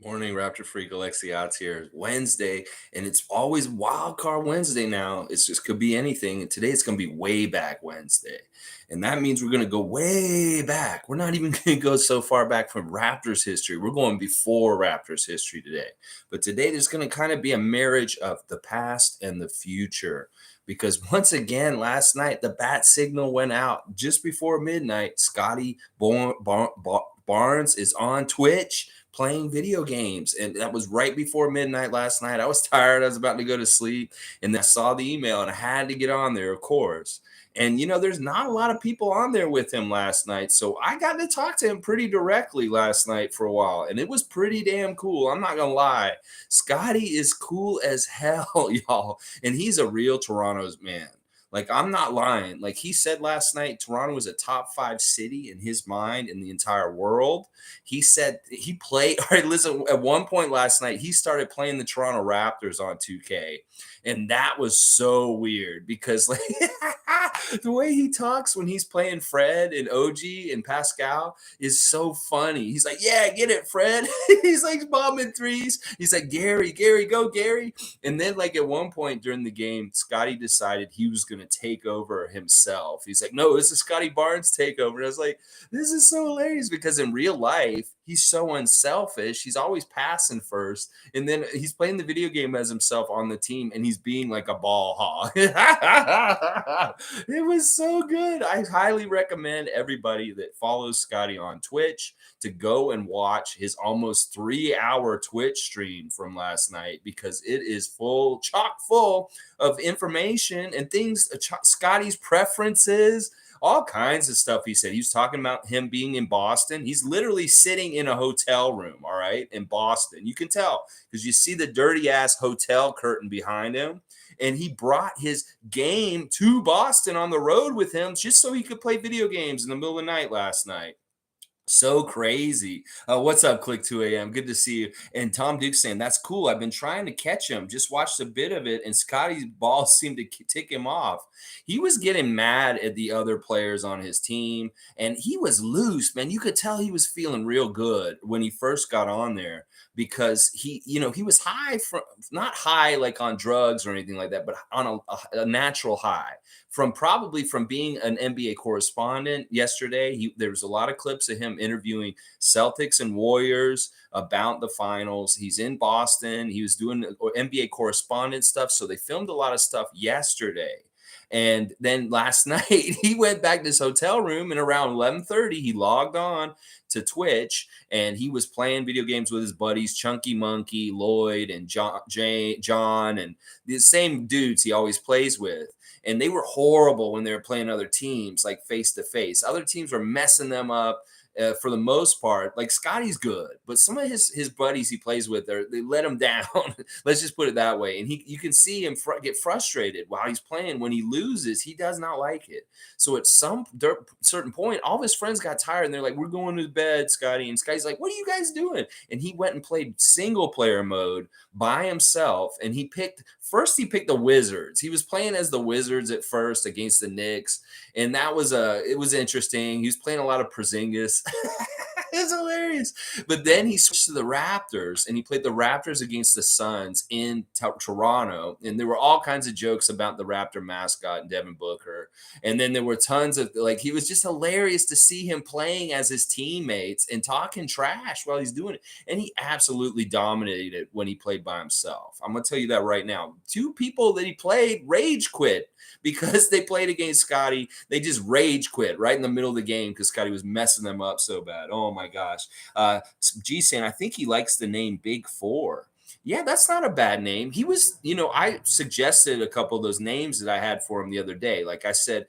Morning, Raptor Freak Alexey Ots here. Wednesday, and it's always Wild Card Wednesday now. It's just could be anything. And today it's going to be way back Wednesday. And that means we're going to go way back. We're not even going to go so far back from Raptors history. We're going before Raptors history today. But today there's going to kind of be a marriage of the past and the future. Because once again, last night, the bat signal went out just before midnight. Barnes is on Twitch playing video games. And that was right before midnight last night. I was tired. I was about to go to sleep. And I saw the email and I had to get on there, of course. And, there's not a lot of people on there with him last night. So I got to talk to him pretty directly last night for a while. And it was pretty damn cool. I'm not going to lie. Scotty is cool as hell, y'all. And he's a real Toronto's man. Like, I'm not lying. Like, he said last night, Toronto was a top 5 city in his mind in the entire world. He said he played. All right, listen, at one point last night, he started playing the Toronto Raptors on 2K. And that was so weird because, like, the way he talks when he's playing Fred and OG and Pascal is so funny. He's like, yeah, get it, Fred. He's like bombing threes. He's like, Gary, go, Gary. And then, like, at one point during the game, Scotty decided he was going to take over himself. He's like, no, this is Scotty Barnes' takeover. And I was like, this is so hilarious because in real life, he's so unselfish. He's always passing first. And then he's playing the video game as himself on the team, and he's being like a ball hog. It was so good. I highly recommend everybody that follows Scotty on Twitch to go and watch his almost 3-hour Twitch stream from last night because it is chock full of information and things, Scotty's preferences, all kinds of stuff. He said he was talking about him being in Boston. He's literally sitting in a hotel room, all right, in Boston. You can tell because you see the dirty ass hotel curtain behind him. And he brought his game to Boston on the road with him just so he could play video games in the middle of the night last night. So crazy. What's up, Click 2 a.m.? Good to see you. And Tom Duke's saying, that's cool. I've been trying to catch him. Just watched a bit of it, and Scotty's ball seemed to tick him off. He was getting mad at the other players on his team, and he was loose, man. You could tell he was feeling real good when he first got on there because he was high from not high like on drugs or anything like that, but on a natural high from being an NBA correspondent yesterday. There was a lot of clips of him interviewing Celtics and Warriors about the finals. He's in Boston. He was doing NBA correspondent stuff. So they filmed a lot of stuff yesterday. And then last night he went back to his hotel room, and around 11:30 he logged on to Twitch and he was playing video games with his buddies Chunky Monkey, Lloyd, and John, and the same dudes he always plays with. And they were horrible when they were playing other teams, like face to face. Other teams were messing them up. For the most part, like Scotty's good, but some of his buddies he plays with, they let him down. Let's just put it that way. And you can see him get frustrated while he's playing. When he loses, he does not like it. So at some certain point, all of his friends got tired and they're like, "We're going to bed, Scotty." And Scotty's like, "What are you guys doing?" And he went and played single player mode by himself. And he picked the Wizards. He was playing as the Wizards at first against the Knicks, and it was interesting. He was playing a lot of Porzingis. It's hilarious. But then he switched to the Raptors and he played the Raptors against the Suns in Toronto. And there were all kinds of jokes about the Raptor mascot, Devin Booker. And then there were tons of, like, he was just hilarious to see him playing as his teammates and talking trash while he's doing it. And he absolutely dominated when he played by himself. I'm going to tell you that right now. 2 people that he played rage quit because they played against Scotty. They just rage quit right in the middle of the game because Scotty was messing them up so bad. Oh my gosh. G saying, I think he likes the name Big Four. Yeah, that's not a bad name. He was, I suggested a couple of those names that I had for him the other day. Like I said,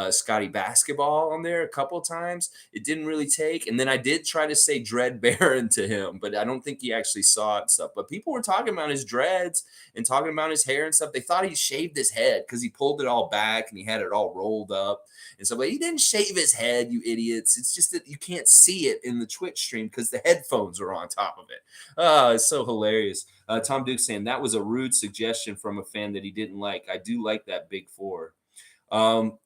Scotty Basketball on there a couple of times. It didn't really take. And then I did try to say Dread Baron to him, but I don't think he actually saw it and stuff. But people were talking about his dreads and talking about his hair and stuff. They thought he shaved his head because he pulled it all back and he had it all rolled up and stuff. But he didn't shave his head, you idiots. It's just that you can't see it in the Twitch stream because the headphones are on top of it. Oh, it's so hilarious. Tom Duke saying that was a rude suggestion from a fan that he didn't like. I do like that Big Four. Um,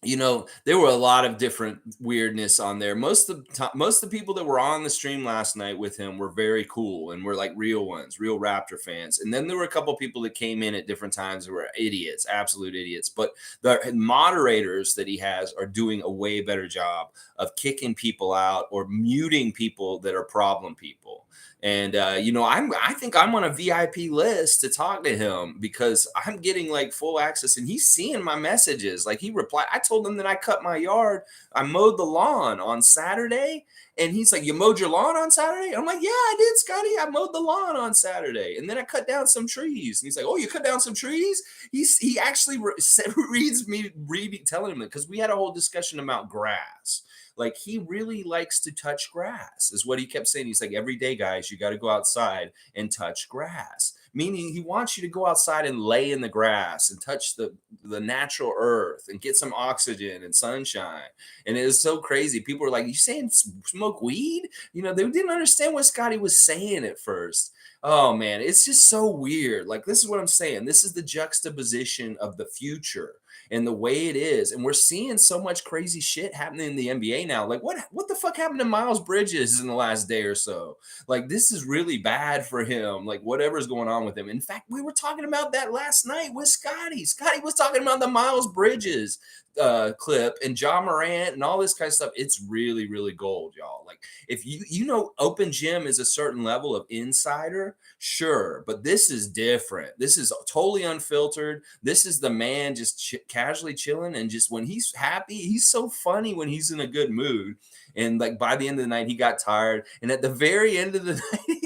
there were a lot of different weirdness on there. Most of the people that were on the stream last night with him were very cool and were like real ones, real Raptor fans. And then there were a couple people that came in at different times that were idiots, absolute idiots. But the moderators that he has are doing a way better job of kicking people out or muting people that are problem people. And I think I'm on a VIP list to talk to him because I'm getting like full access, and he's seeing my messages. Like he replied, I told him that I cut my yard, I mowed the lawn on Saturday, and he's like, "You mowed your lawn on Saturday?" I'm like, "Yeah, I did, Scotty. I mowed the lawn on Saturday, and then I cut down some trees." And he's like, "Oh, you cut down some trees?" He actually reads me telling him that, because we had a whole discussion about grass. Like he really likes to touch grass, is what he kept saying. He's like, "Every day, guys, you got to go outside and touch grass." Meaning he wants you to go outside and lay in the grass and touch the natural earth and get some oxygen and sunshine. And it was so crazy. People were like, "You saying smoke weed?" They didn't understand what Scotty was saying at first. Oh man, it's just so weird. Like, this is what I'm saying. This is the juxtaposition of the future and the way it is. And we're seeing so much crazy shit happening in the NBA now. Like, what the fuck happened to Miles Bridges in the last day or so? Like, this is really bad for him. Like, whatever's going on with him. In fact, we were talking about that last night with Scotty. Scotty was talking about the Miles Bridges clip and John Morant and all this kind of stuff. It's really, really gold, y'all. Like, if open gym is a certain level of insider, sure, but this is different. This is totally unfiltered. This is the man just casually chilling, and just when he's happy, he's so funny when he's in a good mood. And like by the end of the night, he got tired, and at the very end of the night,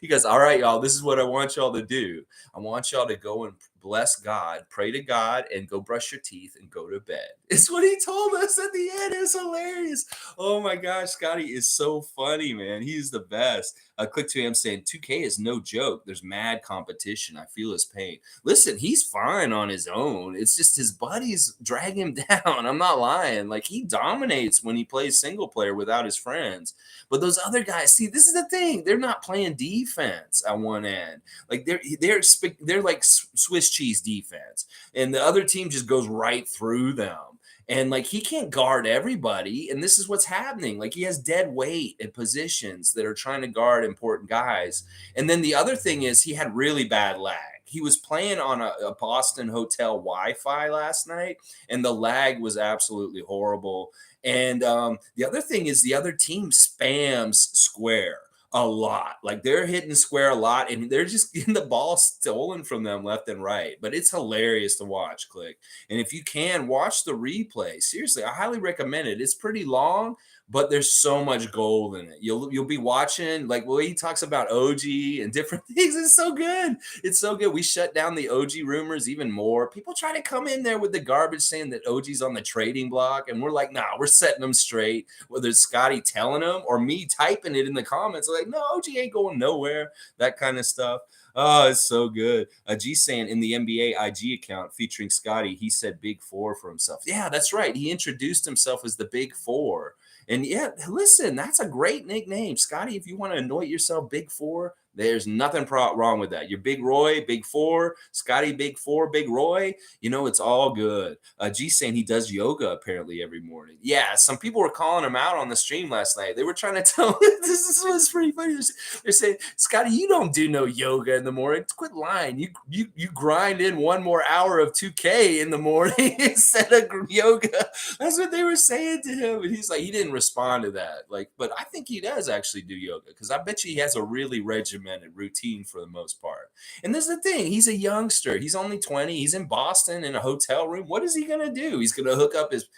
he goes, "All right, y'all, this is what I want y'all to do. I want y'all to go and bless God, pray to God, and go brush your teeth and go to bed." It's what he told us at the end. It's hilarious. Oh my gosh, Scotty is so funny, man. He's the best. Click to him saying 2K is no joke. There's mad competition. I feel his pain. Listen, he's fine on his own. It's just his buddies drag him down. I'm not lying. Like, he dominates when he plays single player without his friends. But those other guys, see, this is the thing. They're not playing defense at one end. Like they're like Swiss cheese defense, and the other team just goes right through them. And like he can't guard everybody, and this is what's happening. Like, he has dead weight at positions that are trying to guard important guys. And then the other thing is he had really bad lag. He was playing on a Boston hotel Wi-Fi last night, and the lag was absolutely horrible. And the other thing is the other team spams square a lot. Like, they're hitting square a lot, and they're just getting the ball stolen from them left and right. But it's hilarious to watch, Click. And if you can, watch the replay. Seriously, I highly recommend it. It's pretty long, but there's so much gold in it. You'll be watching, like, well, he talks about OG and different things. It's so good. It's so good. We shut down the OG rumors even more. People try to come in there with the garbage saying that OG's on the trading block, and we're like, nah, we're setting them straight. Whether it's Scotty telling them or me typing it in the comments, like, no, OG ain't going nowhere. That kind of stuff. Oh, it's so good. G saying in the NBA IG account featuring Scotty, he said Big Four for himself. Yeah, that's right. He introduced himself as the Big Four. And yeah, listen, that's a great nickname. Scotty, if you want to anoint yourself Big Four, there's nothing wrong with that. You're Big Roy, Big Four, Scotty, Big Four, Big Roy. It's all good. G saying he does yoga apparently every morning. Yeah, some people were calling him out on the stream last night. They were trying to tell this was pretty funny. They're saying, Scotty, you don't do no yoga in the morning. Quit lying. You grind in one more hour of 2K in the morning instead of yoga. That's what they were saying to him. And he's like, he didn't respond to that. Like, but I think he does actually do yoga, because I bet you he has a really regimented routine for the most part. And this is the thing. He's a youngster. He's only 20. He's in Boston in a hotel room. What is he going to do? He's going to hook up his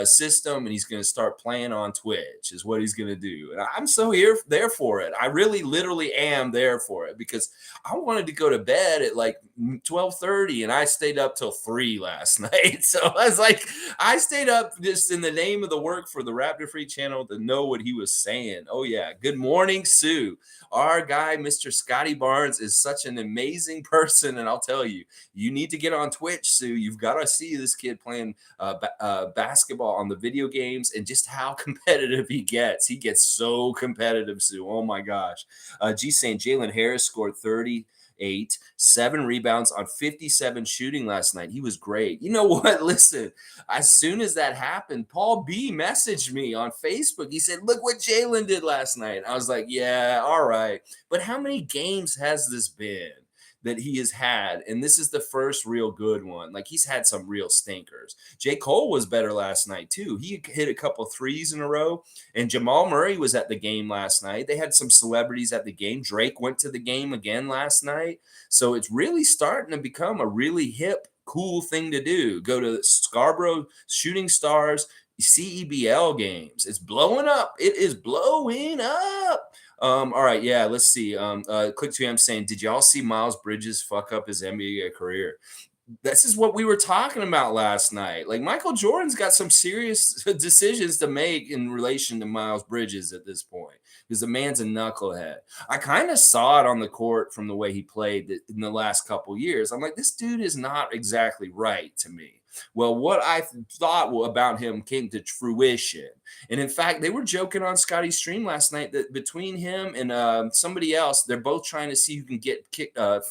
system, and he's going to start playing on Twitch is what he's going to do. And I'm so there for it. I really literally am there for it, because I wanted to go to bed at like 12:30, and I stayed up till 3 last night. So I was like, I stayed up just in the name of the work for the Raptor Freak channel to know what he was saying. Oh yeah. Good morning, Sue. Our guy, Mr. Scotty Barnes, is such an amazing person. And I'll tell you, you need to get on Twitch, Sue. You've got to see this kid playing basketball on the video games, and just how competitive he gets. He gets so competitive, Sue. Oh my gosh. G saying Jalen Harris scored 30. 8, 7 rebounds on 57 shooting last night. He was great. You know what? Listen, as soon as that happened, Paul B messaged me on Facebook. He said, "Look what Jalen did last night." I was like, "Yeah, all right." But how many games has this been that he has had? And this is the first real good one. Like, he's had some real stinkers. J. Cole was better last night, too. He hit a couple threes in a row. And Jamal Murray was at the game last night. They had some celebrities at the game. Drake went to the game again last night. So it's really starting to become a really hip, cool thing to do. Go to Scarborough Shooting Stars CEBL games. It's blowing up. It is blowing up. All right, yeah, let's see. Click to I'm saying, did y'all see Miles Bridges fuck up his NBA career? This is what we were talking about last night. Like, Michael Jordan's got some serious decisions to make in relation to Miles Bridges at this point, because the man's a knucklehead. I kind of saw it on the court from the way he played in the last couple years. I'm like, this dude is not exactly right to me. Well, what I thought about him came to fruition. And in fact, they were joking on Scotty's stream last night that between him and somebody else, they're both trying to see who can get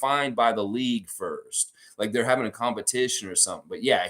fined by the league first. Like, they're having a competition or something. But yeah,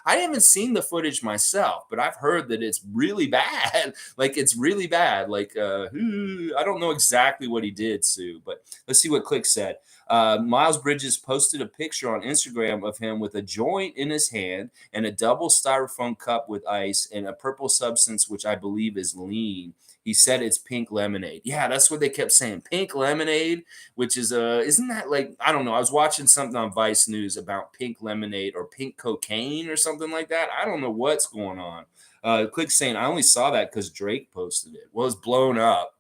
I haven't seen the footage myself, but I've heard that it's really bad. Like, it's really bad. Like, I don't know exactly what he did, Sue, but let's see what Click said. Miles Bridges posted a picture on Instagram of him with a joint in his hand and a double styrofoam cup with ice and a purple substance, which I believe is lean. He said it's pink lemonade. Yeah, that's what they kept saying. Pink lemonade, which is isn't that like, I don't know. I was watching something on Vice News about pink lemonade or pink cocaine or something like that. I don't know what's going on. Click saying I only saw that because Drake posted it. Well, it's blown up.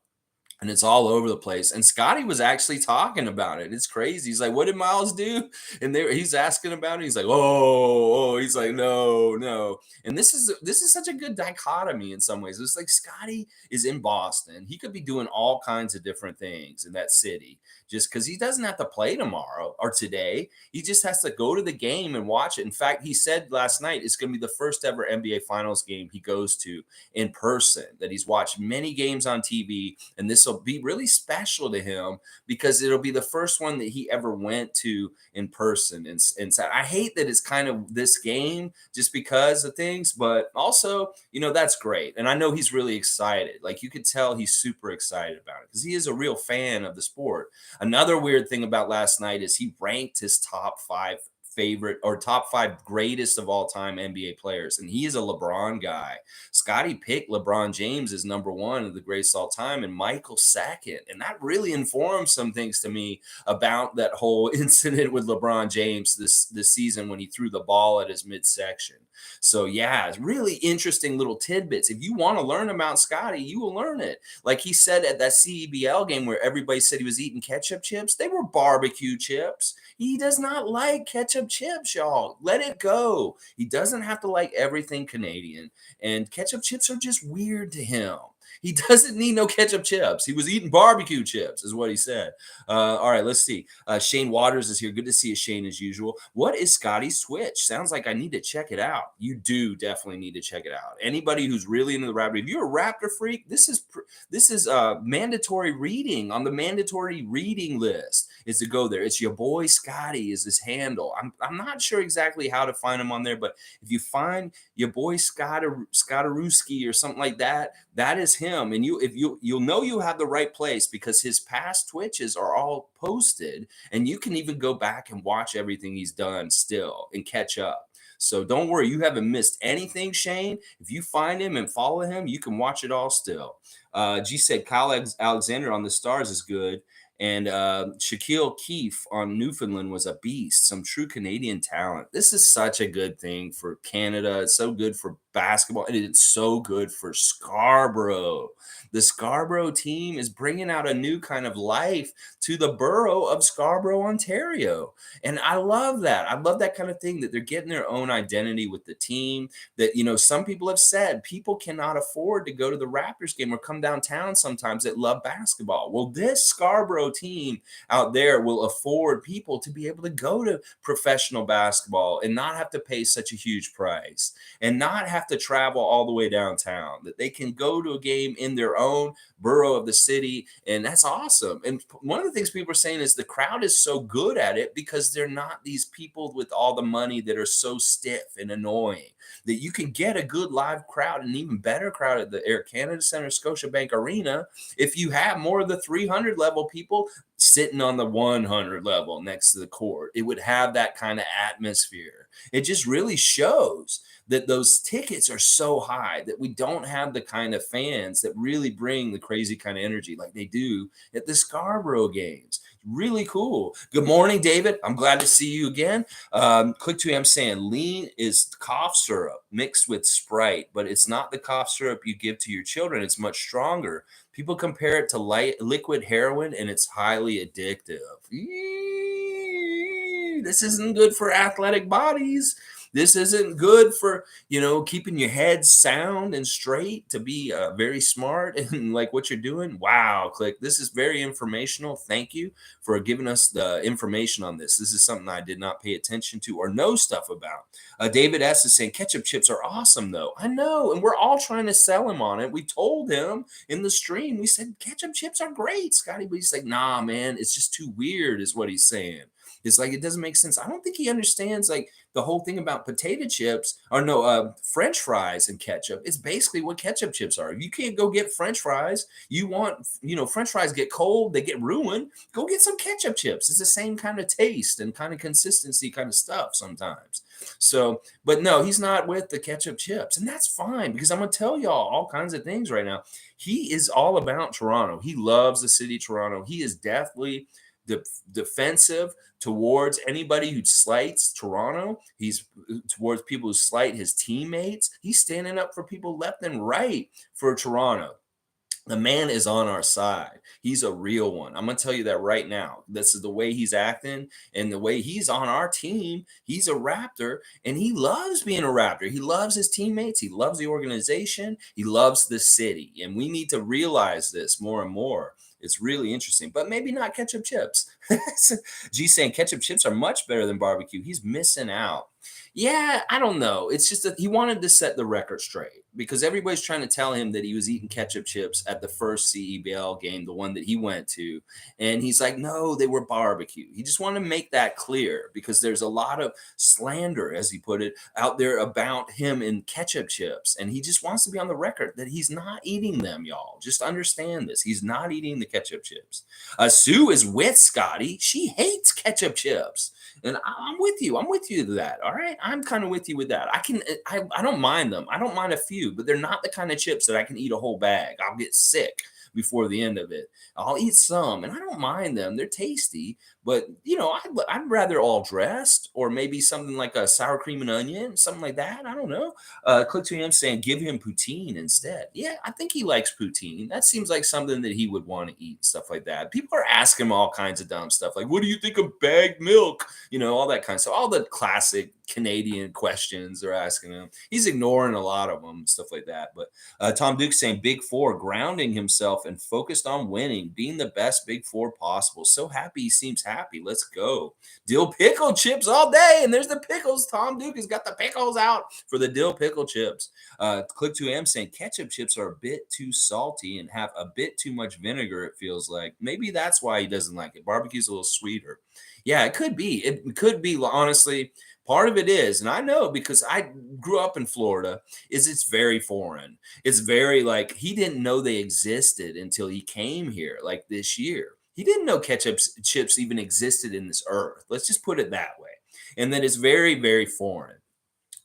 And it's all over the place. And Scotty was actually talking about it. It's crazy. He's like, "What did Miles do?" And he's asking about it. He's like, "Oh." He's like, "No, no." And this is such a good dichotomy in some ways. It's like Scotty is in Boston. He could be doing all kinds of different things in that city, just because he doesn't have to play tomorrow or today. He just has to go to the game and watch it. In fact, he said last night it's going to be the first ever NBA Finals game he goes to in person. That he's watched many games on TV, and this will be really special to him because it'll be the first one that he ever went to in person. And said, I hate that it's kind of this game just because of things, but also, that's great. And I know he's really excited. Like, you could tell he's super excited about it because he is a real fan of the sport. Another weird thing about last night is he ranked his top 5 favorite or top 5 greatest of all time NBA players. And he is a LeBron guy. Scotty picked LeBron James as number 1 of the greatest all time and Michael second. And that really informs some things to me about that whole incident with LeBron James this season when he threw the ball at his midsection. So yeah, it's really interesting little tidbits. If you want to learn about Scotty, you will learn it. Like he said at that CEBL game where everybody said he was eating ketchup chips, they were barbecue chips. He does not like ketchup chips, y'all. Let it go. He doesn't have to like everything Canadian. And ketchup chips are just weird to him. He doesn't need no ketchup chips. He was eating barbecue chips, is what he said. All right, let's see. Shane Waters is here. Good to see you, Shane, as usual. What is Scotty's Twitch? Sounds like I need to check it out. You do definitely need to check it out. Anybody who's really into the Raptor, if you're a Raptor freak, this is mandatory reading on the mandatory reading list. Is to go there. It's your boy Scotty is his handle. I'm not sure exactly how to find him on there, but if you find your boy Scottarooski or something like that, that is him. And you'll know you have the right place because his past Twitches are all posted, and you can even go back and watch everything he's done still and catch up. So don't worry, you haven't missed anything, Shane. If you find him and follow him, you can watch it all still. G said Kyle Alexander on the Stars is good. And Shaquille O'Keefe on Newfoundland was a beast, some true Canadian talent. This is such a good thing for Canada. It's so good for basketball, and it's so good for Scarborough. The Scarborough team is bringing out a new kind of life to the borough of Scarborough, Ontario. And I love that. I love that kind of thing, that they're getting their own identity with the team. That, some people have said people cannot afford to go to the Raptors game or come downtown sometimes that love basketball. Well, this Scarborough team out there will afford people to be able to go to professional basketball and not have to pay such a huge price and not have have to travel all the way downtown, that they can go to a game in their own borough of the city. And that's awesome. And one of the things people are saying is the crowd is so good at it because they're not these people with all the money that are so stiff and annoying, that you can get a good live crowd, and even better crowd at the Air Canada Center, Scotiabank Arena, if you have more of the 300 level people sitting on the 100 level next to the court. It would have that kind of atmosphere. It just really shows that those tickets are so high that we don't have the kind of fans that really bring the crazy kind of energy like they do at the Scarborough games. Really cool. Good morning, David. I'm glad to see you again. Click to I'm saying lean is cough syrup mixed with Sprite, but it's not the cough syrup you give to your children. It's much stronger. People compare it to liquid heroin, and it's highly addictive. This isn't good for athletic bodies. This isn't good for, keeping your head sound and straight, to be very smart and like what you're doing. Wow, Click. This is very informational. Thank you for giving us the information on this. This is something I did not pay attention to or know stuff about. David S. is saying ketchup chips are awesome, though. I know. And we're all trying to sell him on it. We told him in the stream, we said, ketchup chips are great, Scotty. But he's like, nah, man, it's just too weird, is what he's saying. It's like, it doesn't make sense. I don't think he understands like the whole thing about potato chips, or no, French fries and ketchup. It's basically what ketchup chips are. If you can't go get French fries, you want, French fries get cold, they get ruined. Go get some ketchup chips. It's the same kind of taste and kind of consistency kind of stuff sometimes. So, but no, he's not with the ketchup chips. And that's fine, because I'm going to tell y'all all kinds of things right now. He is all about Toronto. He loves the city of Toronto. He is definitely defensive towards anybody who slights Toronto. He's towards people who slight his teammates. He's standing up for people left and right for Toronto. The man is on our side. He's a real one. I'm going to tell you that right now. This is the way he's acting and the way he's on our team. He's a Raptor, and he loves being a Raptor. He loves his teammates. He loves the organization. He loves the city. And we need to realize this more and more. It's really interesting, but maybe not ketchup chips. G saying ketchup chips are much better than barbecue. He's missing out. Yeah, I don't know. It's just that he wanted to set the record straight, because everybody's trying to tell him that he was eating ketchup chips at the first CEBL game, the one that he went to. And he's like, no, they were barbecue. He just wanted to make that clear, because there's a lot of slander, as he put it, out there about him and ketchup chips. And he just wants to be on the record that he's not eating them, y'all. Just understand this. He's not eating the ketchup chips. Sue is with Scotty. She hates ketchup chips. And I'm with you. I'm with you to that. All right. I'm kind of with you with that. I don't mind them. I don't mind a few, but they're not the kind of chips that I can eat a whole bag. I'll get sick before the end of it. I'll eat some, and I don't mind them. They're tasty, but I'd rather all dressed, or maybe something like a sour cream and onion, something like that. I don't know. Click to him saying, give him poutine instead. Yeah, I think he likes poutine. That seems like something that he would want to eat, stuff like that. People are asking him all kinds of dumb stuff, like, what do you think of bagged milk? All that kind of stuff. All the classic Canadian questions they're asking him. He's ignoring a lot of them, stuff like that. But Tom Duke saying Big Four, grounding himself and focused on winning, being the best Big Four possible. So happy, he seems happy. Let's go. Dill pickle chips all day. And there's the pickles. Tom Duke has got the pickles out for the dill pickle chips. Click to M saying ketchup chips are a bit too salty and have a bit too much vinegar, it feels like. Maybe that's why he doesn't like it. Barbecue's a little sweeter. Yeah, it could be. It could be, honestly. Part of it is, and I know because I grew up in Florida, is it's very foreign. It's very like he didn't know they existed until he came here, like this year. He didn't know ketchup chips even existed in this earth. Let's just put it that way. And that it's very, very foreign.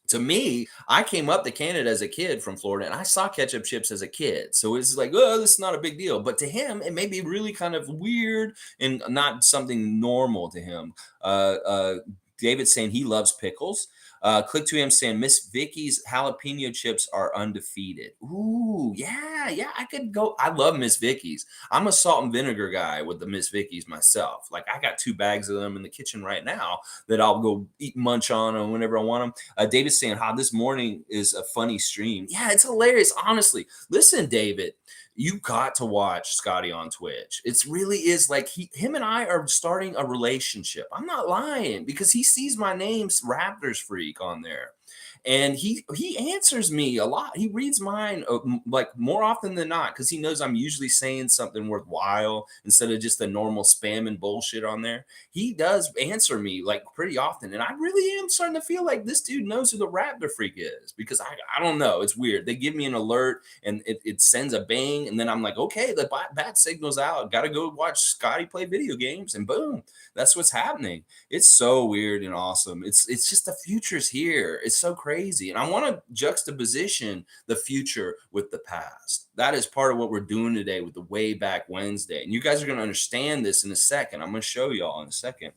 To me, I came up to Canada as a kid from Florida, and I saw ketchup chips as a kid. So it's like, oh, this is not a big deal. But to him, it may be really kind of weird and not something normal to him. David saying he loves pickles. Click to him saying Miss Vicky's jalapeno chips are undefeated. Ooh, yeah, I could go. I love Miss Vicky's. I'm a salt and vinegar guy with the Miss Vicky's myself. Like I got 2 bags of them in the kitchen right now that I'll go eat munch on them whenever I want them. David's saying, this morning is a funny stream. Yeah, it's hilarious. Honestly, listen, David. You got to watch Scotty on Twitch. It really is like him and I are starting a relationship. I'm not lying, because he sees my name's Raptors Freak on there. And he answers me a lot. He reads mine like more often than not because he knows I'm usually saying something worthwhile instead of just the normal spam and bullshit on there. He does answer me like pretty often, and I really am starting to feel like this dude knows who the Raptor Freak is because I don't know. It's weird. They give me an alert and it sends a bang, and then I'm like, okay, the bat signal's out. Got to go watch Scotty play video games, and boom, that's what's happening. It's so weird and awesome. It's just the future's here. It's so crazy. And I want to juxtaposition the future with the past. That is part of what we're doing today with the Way Back Wednesday. And you guys are going to understand this in a second. I'm going to show y'all in a second.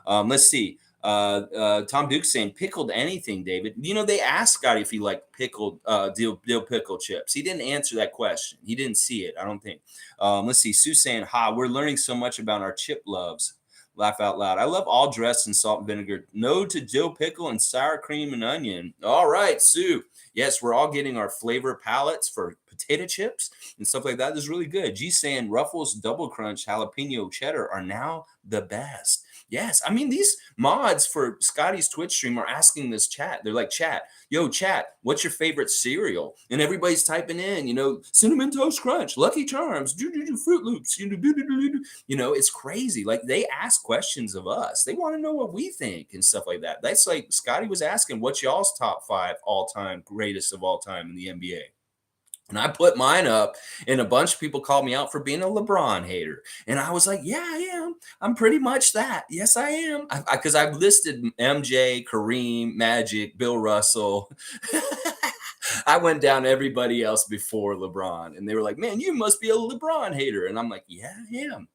Let's see. Tom Duke's saying pickled anything, David. You know, they asked Scotty if he liked pickled dill pickle chips. He didn't answer that question. He didn't see it, I don't think. Let's see. Sue saying, we're learning so much about our chip loves. Laugh out loud. I love all dressed in salt and vinegar. No to dill pickle and sour cream and onion. All right, Sue. Yes, we're all getting our flavor palettes for potato chips and stuff like that. This is really good. G saying Ruffles Double Crunch Jalapeno Cheddar are now the best. Yes, I mean, these mods for Scotty's Twitch stream are asking this chat. They're like, chat, what's your favorite cereal? And everybody's typing in, Cinnamon Toast Crunch, Lucky Charms, Fruit Loops, it's crazy. Like, they ask questions of us. They want to know what we think and stuff like that. That's like Scotty was asking, what's y'all's top 5 all-time greatest of all time in the NBA? And I put mine up, and a bunch of people called me out for being a LeBron hater. And I was like, yeah, I am. I'm pretty much that. Yes, I am. Because I've listed MJ, Kareem, Magic, Bill Russell. I went down everybody else before LeBron. And they were like, man, you must be a LeBron hater. And I'm like, yeah,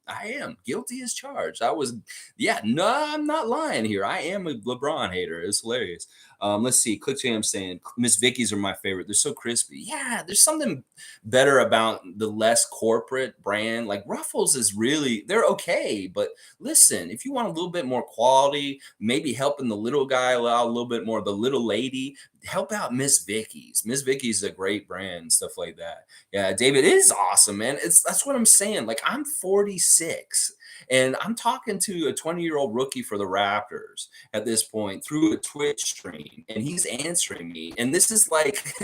I am. Guilty as charged. No, I'm not lying here. I am a LeBron hater. It's hilarious. Let's see. Click Jam saying Miss Vicky's are my favorite. They're so crispy. Yeah, there's something better about the less corporate brand. Like Ruffles is really, they're okay. But listen, if you want a little bit more quality, maybe helping the little guy out a little bit more, the little lady, help out Miss Vicky's. Miss Vicky's is a great brand and stuff like that. Yeah, David, it is awesome, man. That's what I'm saying. Like, I'm 46. And I'm talking to a 20-year-old rookie for the Raptors at this point through a Twitch stream, and he's answering me. And this is like,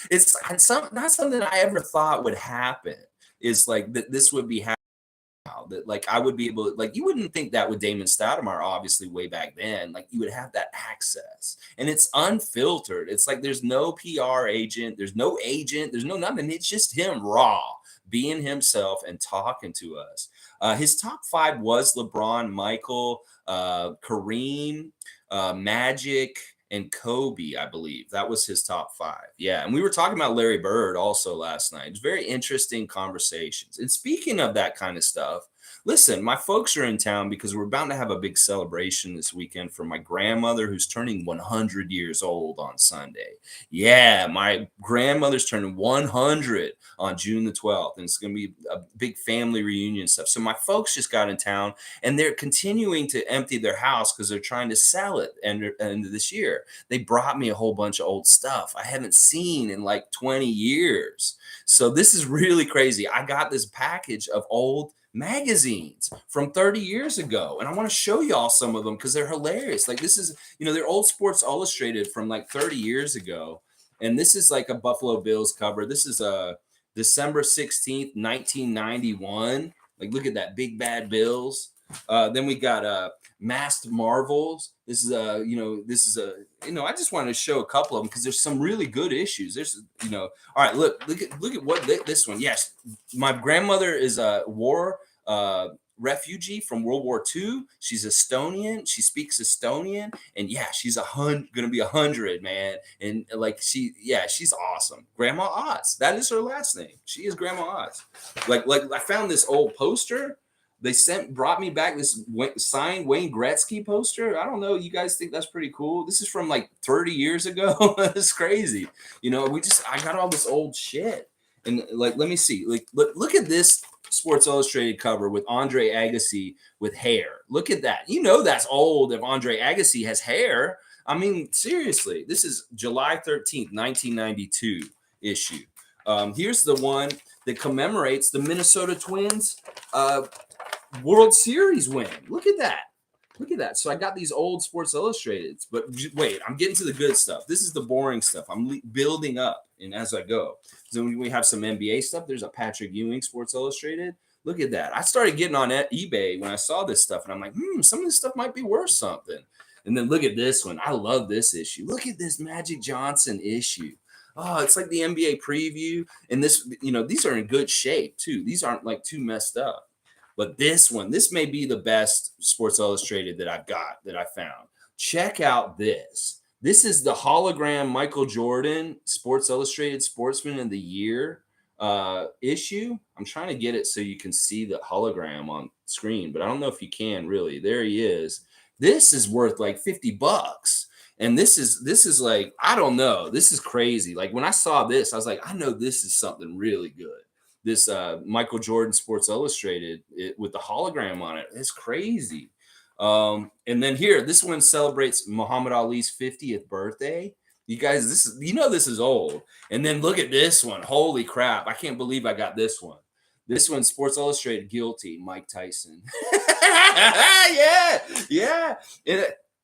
it's not something I ever thought would happen. Is like that this would be happening. That like I would be able to, like, you wouldn't think that with Damon Stoudemire, obviously way back then, like you would have that access, and it's unfiltered. It's like there's no PR agent, there's no nothing. It's just him raw being himself and talking to us. His top 5 was LeBron, Michael, Kareem, Magic, and Kobe, I believe. That was his top 5. Yeah. And we were talking about Larry Bird also last night. It was very interesting conversations. And speaking of that kind of stuff, listen, my folks are in town because we're about to have a big celebration this weekend for my grandmother who's turning 100 years old on Sunday. Yeah, my grandmother's turning 100 on June the 12th. And it's going to be a big family reunion stuff. So my folks just got in town and they're continuing to empty their house because they're trying to sell it end of this year. They brought me a whole bunch of old stuff I haven't seen in like 20 years. So this is really crazy. I got this package of old magazines from 30 years ago, and I want to show y'all some of them because they're hilarious. Like, this is, they're old Sports Illustrated from like 30 years ago, and this is like a Buffalo Bills cover. This is a December 16th 1991. Like, look at that, big bad Bills. Then we got Masked Marvels. This is I just wanted to show a couple of them because there's some really good issues. There's all right, look at what this one. Yes, my grandmother is a war refugee from World War II. She's Estonian. She speaks Estonian, and yeah, she's gonna be 100, man. And like she's awesome. Grandma Ots. That is her last name. She is Grandma Ots. Like I found this old poster. They brought me back this signed Wayne Gretzky poster. I don't know. You guys think that's pretty cool? This is from like 30 years ago. It's crazy. I got all this old shit. And like, let me see. Like, look at this Sports Illustrated cover with Andre Agassi with hair. Look at that. That's old if Andre Agassi has hair. I mean, seriously. This is July 13th, 1992 issue. Here's the one that commemorates the Minnesota Twins World Series win. Look at that. Look at that. So I got these old Sports Illustrateds, but wait, I'm getting to the good stuff. This is the boring stuff. I'm building up, and as I go, so we have some NBA stuff. There's a Patrick Ewing Sports Illustrated. Look at that. I started getting on eBay when I saw this stuff, and I'm like, some of this stuff might be worth something. And then look at this one. I love this issue. Look at this Magic Johnson issue. Oh, it's like the NBA preview. And this, these are in good shape too. These aren't like too messed up. But this one, this may be the best Sports Illustrated that I found. Check out this. This is the hologram Michael Jordan Sports Illustrated Sportsman of the Year issue. I'm trying to get it so you can see the hologram on screen, but I don't know if you can really. There he is. This is worth like $50. And this is like, I don't know. This is crazy. Like when I saw this, I was like, I know this is something really good. This Michael Jordan Sports Illustrated with the hologram on it. It's crazy. And then here, this one celebrates Muhammad Ali's 50th birthday. You guys, this is old. And then look at this one. Holy crap. I can't believe I got this one. This one, Sports Illustrated, guilty, Mike Tyson. Yeah.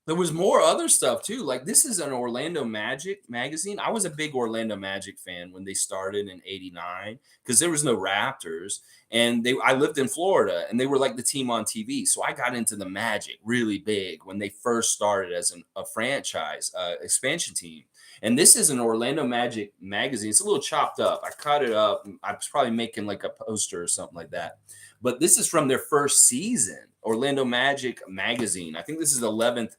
There was more other stuff too. Like this is an Orlando Magic magazine. I was a big Orlando Magic fan when they started in '89 because there was no Raptors, and I lived in Florida, and they were like the team on TV. So I got into the Magic really big when they first started as a franchise expansion team. And this is an Orlando Magic magazine. It's a little chopped up. I cut it up. I was probably making like a poster or something like that. But this is from their first season, Orlando Magic magazine. I think this is the 11th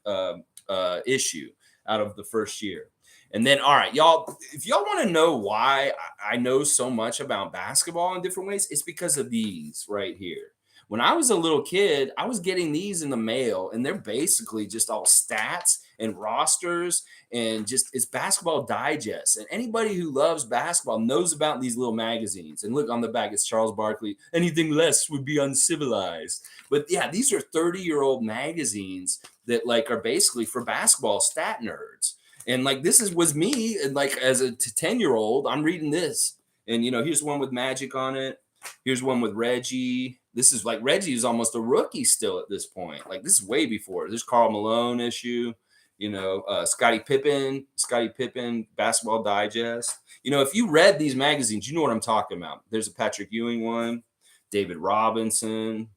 issue out of the first year. And then, all right, y'all, if y'all want to know why I know so much about basketball in different ways, it's because of these right here. When I was a little kid, I was getting these in the mail, and they're basically just all stats and rosters, and just it's basketball digest. And anybody who loves basketball knows about these little magazines. And look on the back, it's Charles Barkley. Anything less would be uncivilized. But yeah, these are 30-year-old magazines that like are basically for basketball stat nerds. And like this was me, and like as a 10-year-old, I'm reading this. And here's one with Magic on it. Here's one with Reggie. This is like Reggie is almost a rookie still at this point. Like this is way before. There's Karl Malone issue. Scottie Pippen, Basketball Digest. If you read these magazines, you know what I'm talking about. There's a Patrick Ewing one, David Robinson,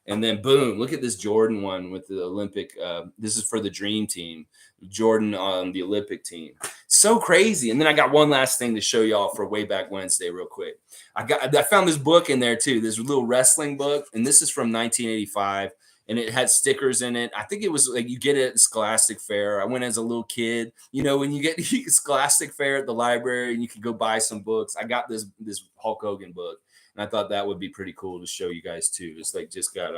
and then boom, look at this Jordan one with the Olympic. This is for the Dream Team, Jordan on the Olympic team. So crazy. And then I got one last thing to show y'all for Way Back Wednesday real quick. I found this book in there too, this little wrestling book, and this is from 1985. And it had stickers in it. I think it was like you get it at Scholastic Fair. I went as a little kid. When you get Scholastic Fair at the library and you could go buy some books. I got this Hulk Hogan book, and I thought that would be pretty cool to show you guys too. It's like just got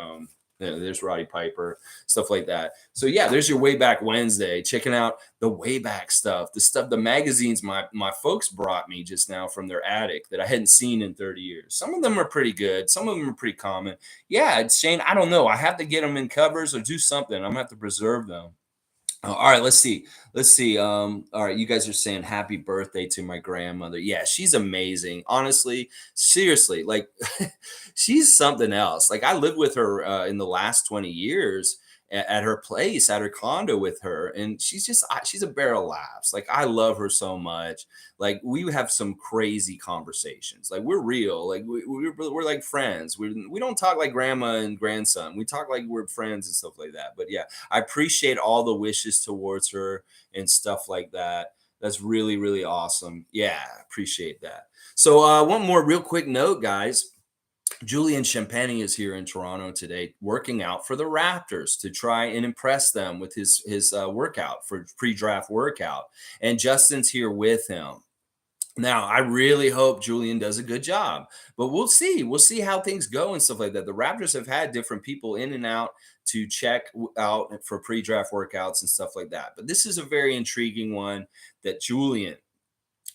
there's Roddy Piper, stuff like that. So yeah, there's your Way Back Wednesday. Checking out the way back stuff, the magazines my folks brought me just now from their attic that I hadn't seen in 30 years. Some of them are pretty good. Some of them are pretty common. Yeah, Shane, I don't know. I have to get them in covers or do something. I'm gonna have to preserve them. All right, let's see. All right, you guys are saying happy birthday to my grandmother. Yeah, she's amazing. Honestly, seriously, like she's something else. Like I lived with her in the last 20 years at her place, at her condo with her, and she's a barrel of laughs. Like I love her so much. Like we have some crazy conversations. Like we're real. Like we're like friends. We don't talk like grandma and grandson. We talk like we're friends and stuff like that. But yeah, I appreciate all the wishes towards her and stuff like that. That's really, really awesome. Yeah, appreciate that. So one more real quick note, guys. Julian Champagny is here in Toronto today, working out for the Raptors to try and impress them with his workout for pre-draft workout. And Justin's here with him. Now, I really hope Julian does a good job, but we'll see. We'll see how things go and stuff like that. The Raptors have had different people in and out to check out for pre-draft workouts and stuff like that. But this is a very intriguing one that Julian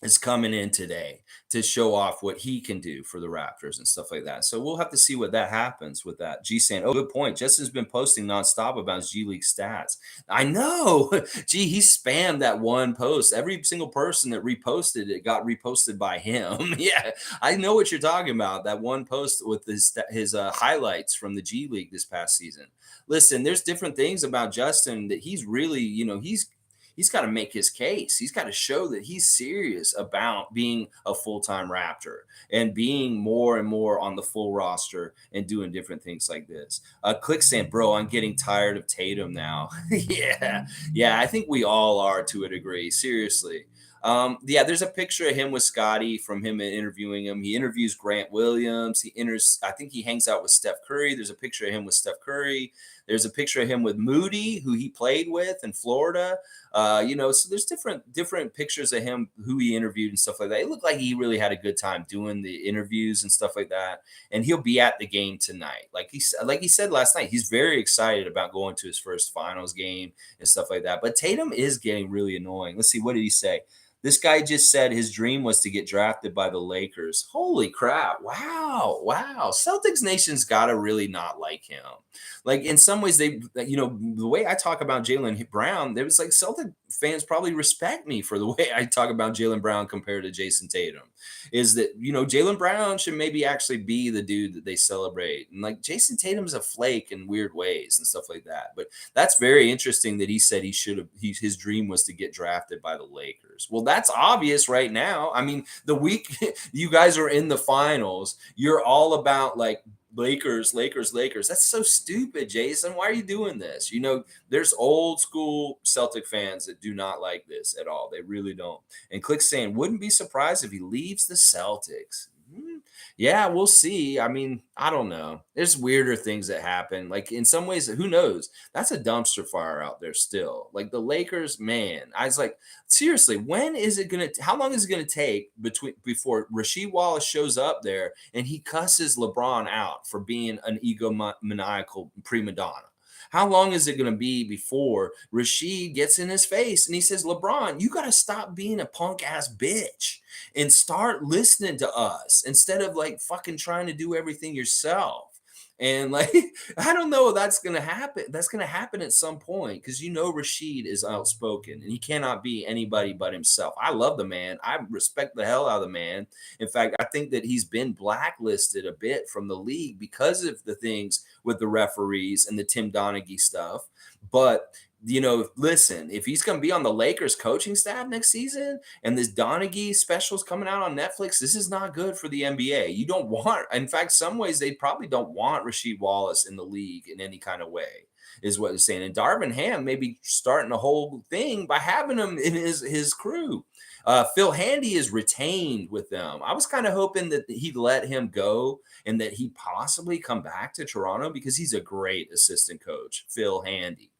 is coming in today to show off what he can do for the Raptors and stuff like that. So we'll have to see what that happens with that. G saying, oh, good point. Justin's been posting nonstop about his G League stats. I know. Gee, he spammed that one post. Every single person that reposted it got reposted by him. Yeah, I know what you're talking about. That one post with his highlights from the G League this past season. Listen, there's different things about Justin that he's really, he's got to make his case. He's got to show that he's serious about being a full-time Raptor and being more and more on the full roster and doing different things like this. Click saying, bro, I'm getting tired of Tatum now. Yeah, I think we all are to a degree. Seriously. Yeah, there's a picture of him with Scotty from him interviewing him. He interviews Grant Williams. I think he hangs out with Steph Curry. There's a picture of him with Steph Curry. There's a picture of him with Moody, who he played with in Florida. So there's different pictures of him, who he interviewed and stuff like that. It looked like he really had a good time doing the interviews and stuff like that. And he'll be at the game tonight. Like he said last night, he's very excited about going to his first finals game and stuff like that. But Tatum is getting really annoying. Let's see, what did he say? This guy just said his dream was to get drafted by the Lakers. Holy crap. Wow. Celtics Nation's got to really not like him. Like, in some ways, the way I talk about Jaylen Brown, there was like Celtic fans probably respect me for the way I talk about Jaylen Brown compared to Jason Tatum. Is that, Jaylen Brown should maybe actually be the dude that they celebrate. And like Jason Tatum's a flake in weird ways and stuff like that. But that's very interesting that he said his dream was to get drafted by the Lakers. Well, that's obvious right now. I mean, the week you guys are in the finals, you're all about like Lakers. That's so stupid, Jason. Why are you doing this? There's old school Celtic fans that do not like this at all. They really don't. And Click saying, wouldn't be surprised if he leaves the Celtics. Yeah, we'll see. I mean, I don't know. There's weirder things that happen. Like, in some ways, who knows? That's a dumpster fire out there still. Like the Lakers, man. I was like, seriously, how long is it gonna take before Rasheed Wallace shows up there and he cusses LeBron out for being an egomaniacal prima donna? How long is it going to be before Rasheed gets in his face and he says, LeBron, you got to stop being a punk ass bitch and start listening to us instead of like fucking trying to do everything yourself. And like, I don't know if that's going to happen. That's going to happen at some point because Rasheed is outspoken and he cannot be anybody but himself. I love the man. I respect the hell out of the man. In fact, I think that he's been blacklisted a bit from the league because of the things with the referees and the Tim Donaghy stuff. But listen, if he's going to be on the Lakers coaching staff next season and this Donaghy special is coming out on Netflix, this is not good for the NBA. You don't want, in fact, some ways they probably don't want Rasheed Wallace in the league in any kind of way, is what they're saying. And Darvin Ham may be starting the whole thing by having him in his crew. Phil Handy is retained with them. I was kind of hoping that he'd let him go and that he'd possibly come back to Toronto because he's a great assistant coach, Phil Handy.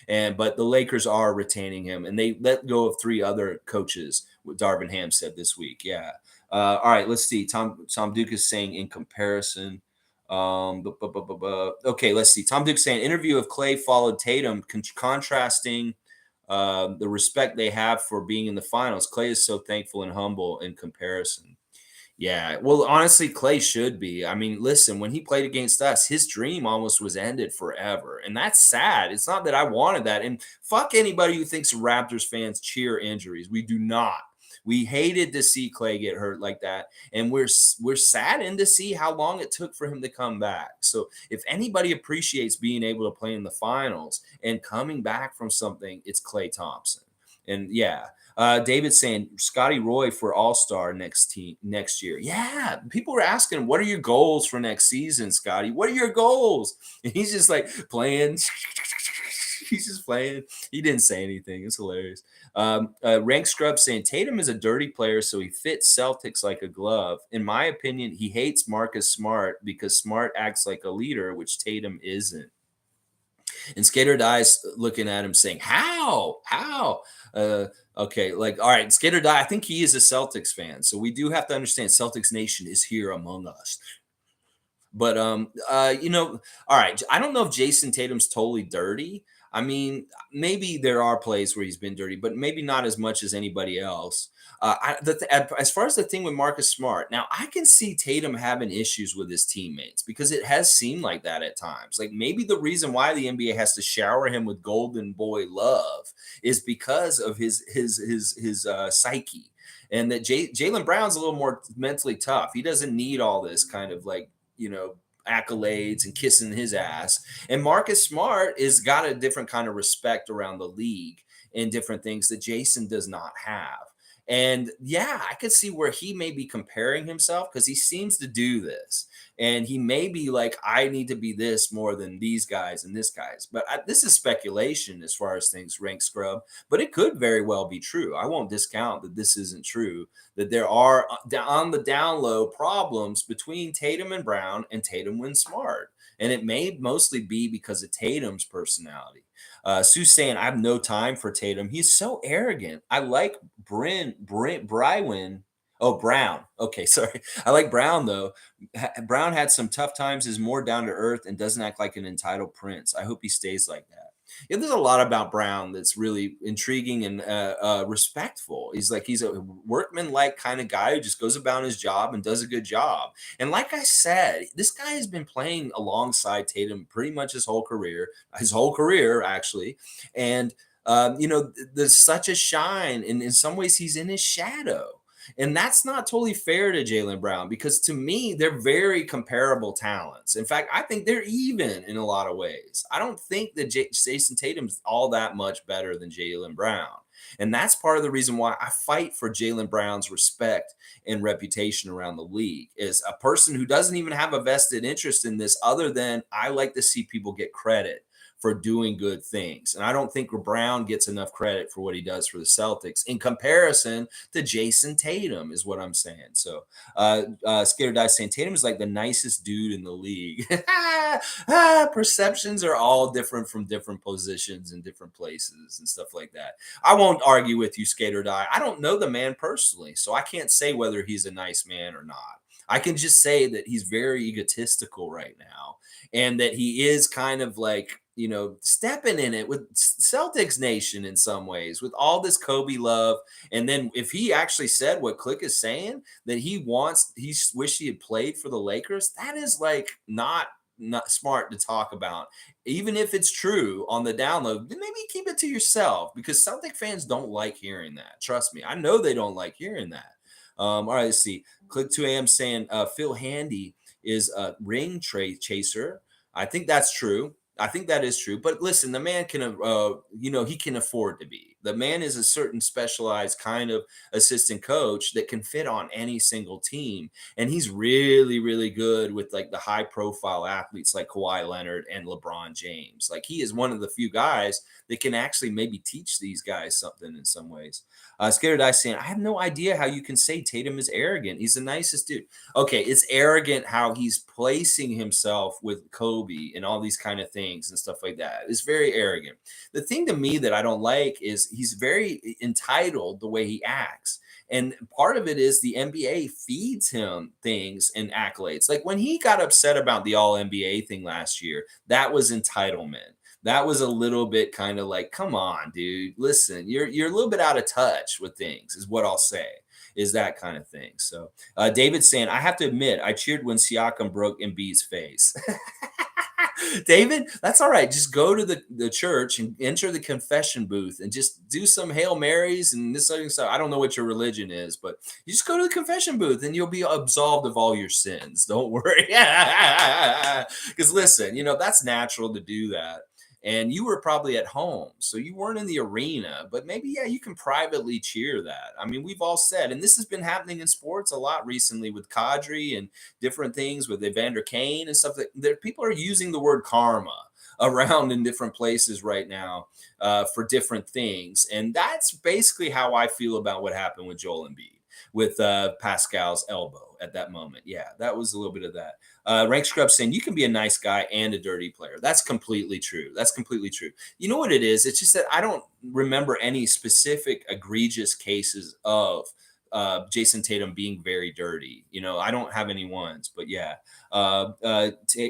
But the Lakers are retaining him, and they let go of 3 other coaches, what Darvin Ham said this week. Yeah. All right, let's see. Tom Duke is saying in comparison. Okay, let's see. Tom Duke saying interview of Clay followed Tatum, contrasting the respect they have for being in the finals. Clay is so thankful and humble in comparison. Yeah, well, honestly, Clay should be. I mean, listen, when he played against us, his dream almost was ended forever. And that's sad. It's not that I wanted that. And fuck anybody who thinks Raptors fans cheer injuries. We do not. We hated to see Clay get hurt like that. And we're saddened to see how long it took for him to come back. So if anybody appreciates being able to play in the finals and coming back from something, it's Clay Thompson. And yeah, David saying Scotty Roy for All-Star next year. Yeah, people were asking, what are your goals for next season, Scotty? What are your goals? And he's just like playing. He's just playing. He didn't say anything. It's hilarious. Rank Scrub saying Tatum is a dirty player, so he fits Celtics like a glove. In my opinion, he hates Marcus Smart because Smart acts like a leader, which Tatum isn't. And Skater Die's looking at him saying, how? Okay, like, all right, Skater Die, I think he is a Celtics fan. So we do have to understand Celtics Nation is here among us. But all right, I don't know if Jason Tatum's totally dirty. I mean, maybe there are plays where he's been dirty, but maybe not as much as anybody else. As far as the thing with Marcus Smart, now I can see Tatum having issues with his teammates because it has seemed like that at times. Like maybe the reason why the NBA has to shower him with golden boy love is because of his psyche, and that Jalen Brown's a little more mentally tough. He doesn't need all this kind of like accolades and kissing his ass. And Marcus Smart is got a different kind of respect around the league and different things that Jason does not have. And yeah, I could see where he may be comparing himself because he seems to do this. And he may be like, I need to be this more than these guys and this guys. But this is speculation as far as things rank scrub, but it could very well be true. I won't discount that this isn't true, that there are on the down low problems between Tatum and Brown and Tatum and Smart. And it may mostly be because of Tatum's personality. Sue's saying, I have no time for Tatum. He's so arrogant. I like Brywin. Oh, Brown. Okay, sorry. I like Brown, though. Brown had some tough times, is more down to earth, and doesn't act like an entitled prince. I hope he stays like that. Yeah, there's a lot about Brown that's really intriguing and respectful. He's a workman-like kind of guy who just goes about his job and does a good job. And like I said, this guy has been playing alongside Tatum pretty much his whole career actually. And there's such a shine, and in some ways, he's in his shadow. And that's not totally fair to Jaylen Brown because to me, they're very comparable talents. In fact, I think they're even in a lot of ways. I don't think that Jason Tatum's all that much better than Jaylen Brown. And that's part of the reason why I fight for Jaylen Brown's respect and reputation around the league is a person who doesn't even have a vested interest in this other than I like to see people get credit for doing good things. And I don't think Brown gets enough credit for what he does for the Celtics in comparison to Jason Tatum is what I'm saying. So Skater Die saying Tatum is like the nicest dude in the league. Perceptions are all different from different positions and different places and stuff like that. I won't argue with you, Skater Die. I don't know the man personally, so I can't say whether he's a nice man or not. I can just say that he's very egotistical right now and that he is kind of like, stepping in it with Celtics Nation in some ways with all this Kobe love. And then if he actually said what Click is saying, that he wish he had played for the Lakers, that is like not smart to talk about. Even if it's true on the download, then maybe keep it to yourself because Celtic fans don't like hearing that. Trust me. I know they don't like hearing that. All right, let's see. Click 2 a.m. saying Phil Handy is a ring chaser. I think that's true. I think that is true. But listen, the man can, he can afford to be. The man is a certain specialized kind of assistant coach that can fit on any single team. And he's really, really good with like the high profile athletes like Kawhi Leonard and LeBron James. Like he is one of the few guys that can actually maybe teach these guys something in some ways. Scared Dice saying, I have no idea how you can say Tatum is arrogant. He's the nicest dude. Okay, it's arrogant how he's placing himself with Kobe and all these kind of things and stuff like that. It's very arrogant. The thing to me that I don't like is he's very entitled the way he acts. And part of it is the NBA feeds him things and accolades. Like when he got upset about the All NBA thing last year, that was entitlement. That was a little bit kind of like, come on, dude, listen, you're a little bit out of touch with things is what I'll say is that kind of thing. So David's saying, I have to admit, I cheered when Siakam broke Embiid's face. David, that's all right. Just go to the church and enter the confession booth and just do some Hail Marys and this other stuff. I don't know what your religion is, but you just go to the confession booth and you'll be absolved of all your sins. Don't worry. Because listen, that's natural to do that. And you were probably at home, so you weren't in the arena, but maybe, you can privately cheer that. I mean, we've all said, and this has been happening in sports a lot recently with Kadri and different things with Evander Kane and stuff that people are using the word karma around in different places right now for different things. And that's basically how I feel about what happened with Joel Embiid with Pascal's elbow at that moment. Yeah, that was a little bit of that. Rank Scrub saying you can be a nice guy and a dirty player. That's completely true. That's completely true. You know what it is? It's just that I don't remember any specific egregious cases of Jason Tatum being very dirty. I don't have any ones, but yeah.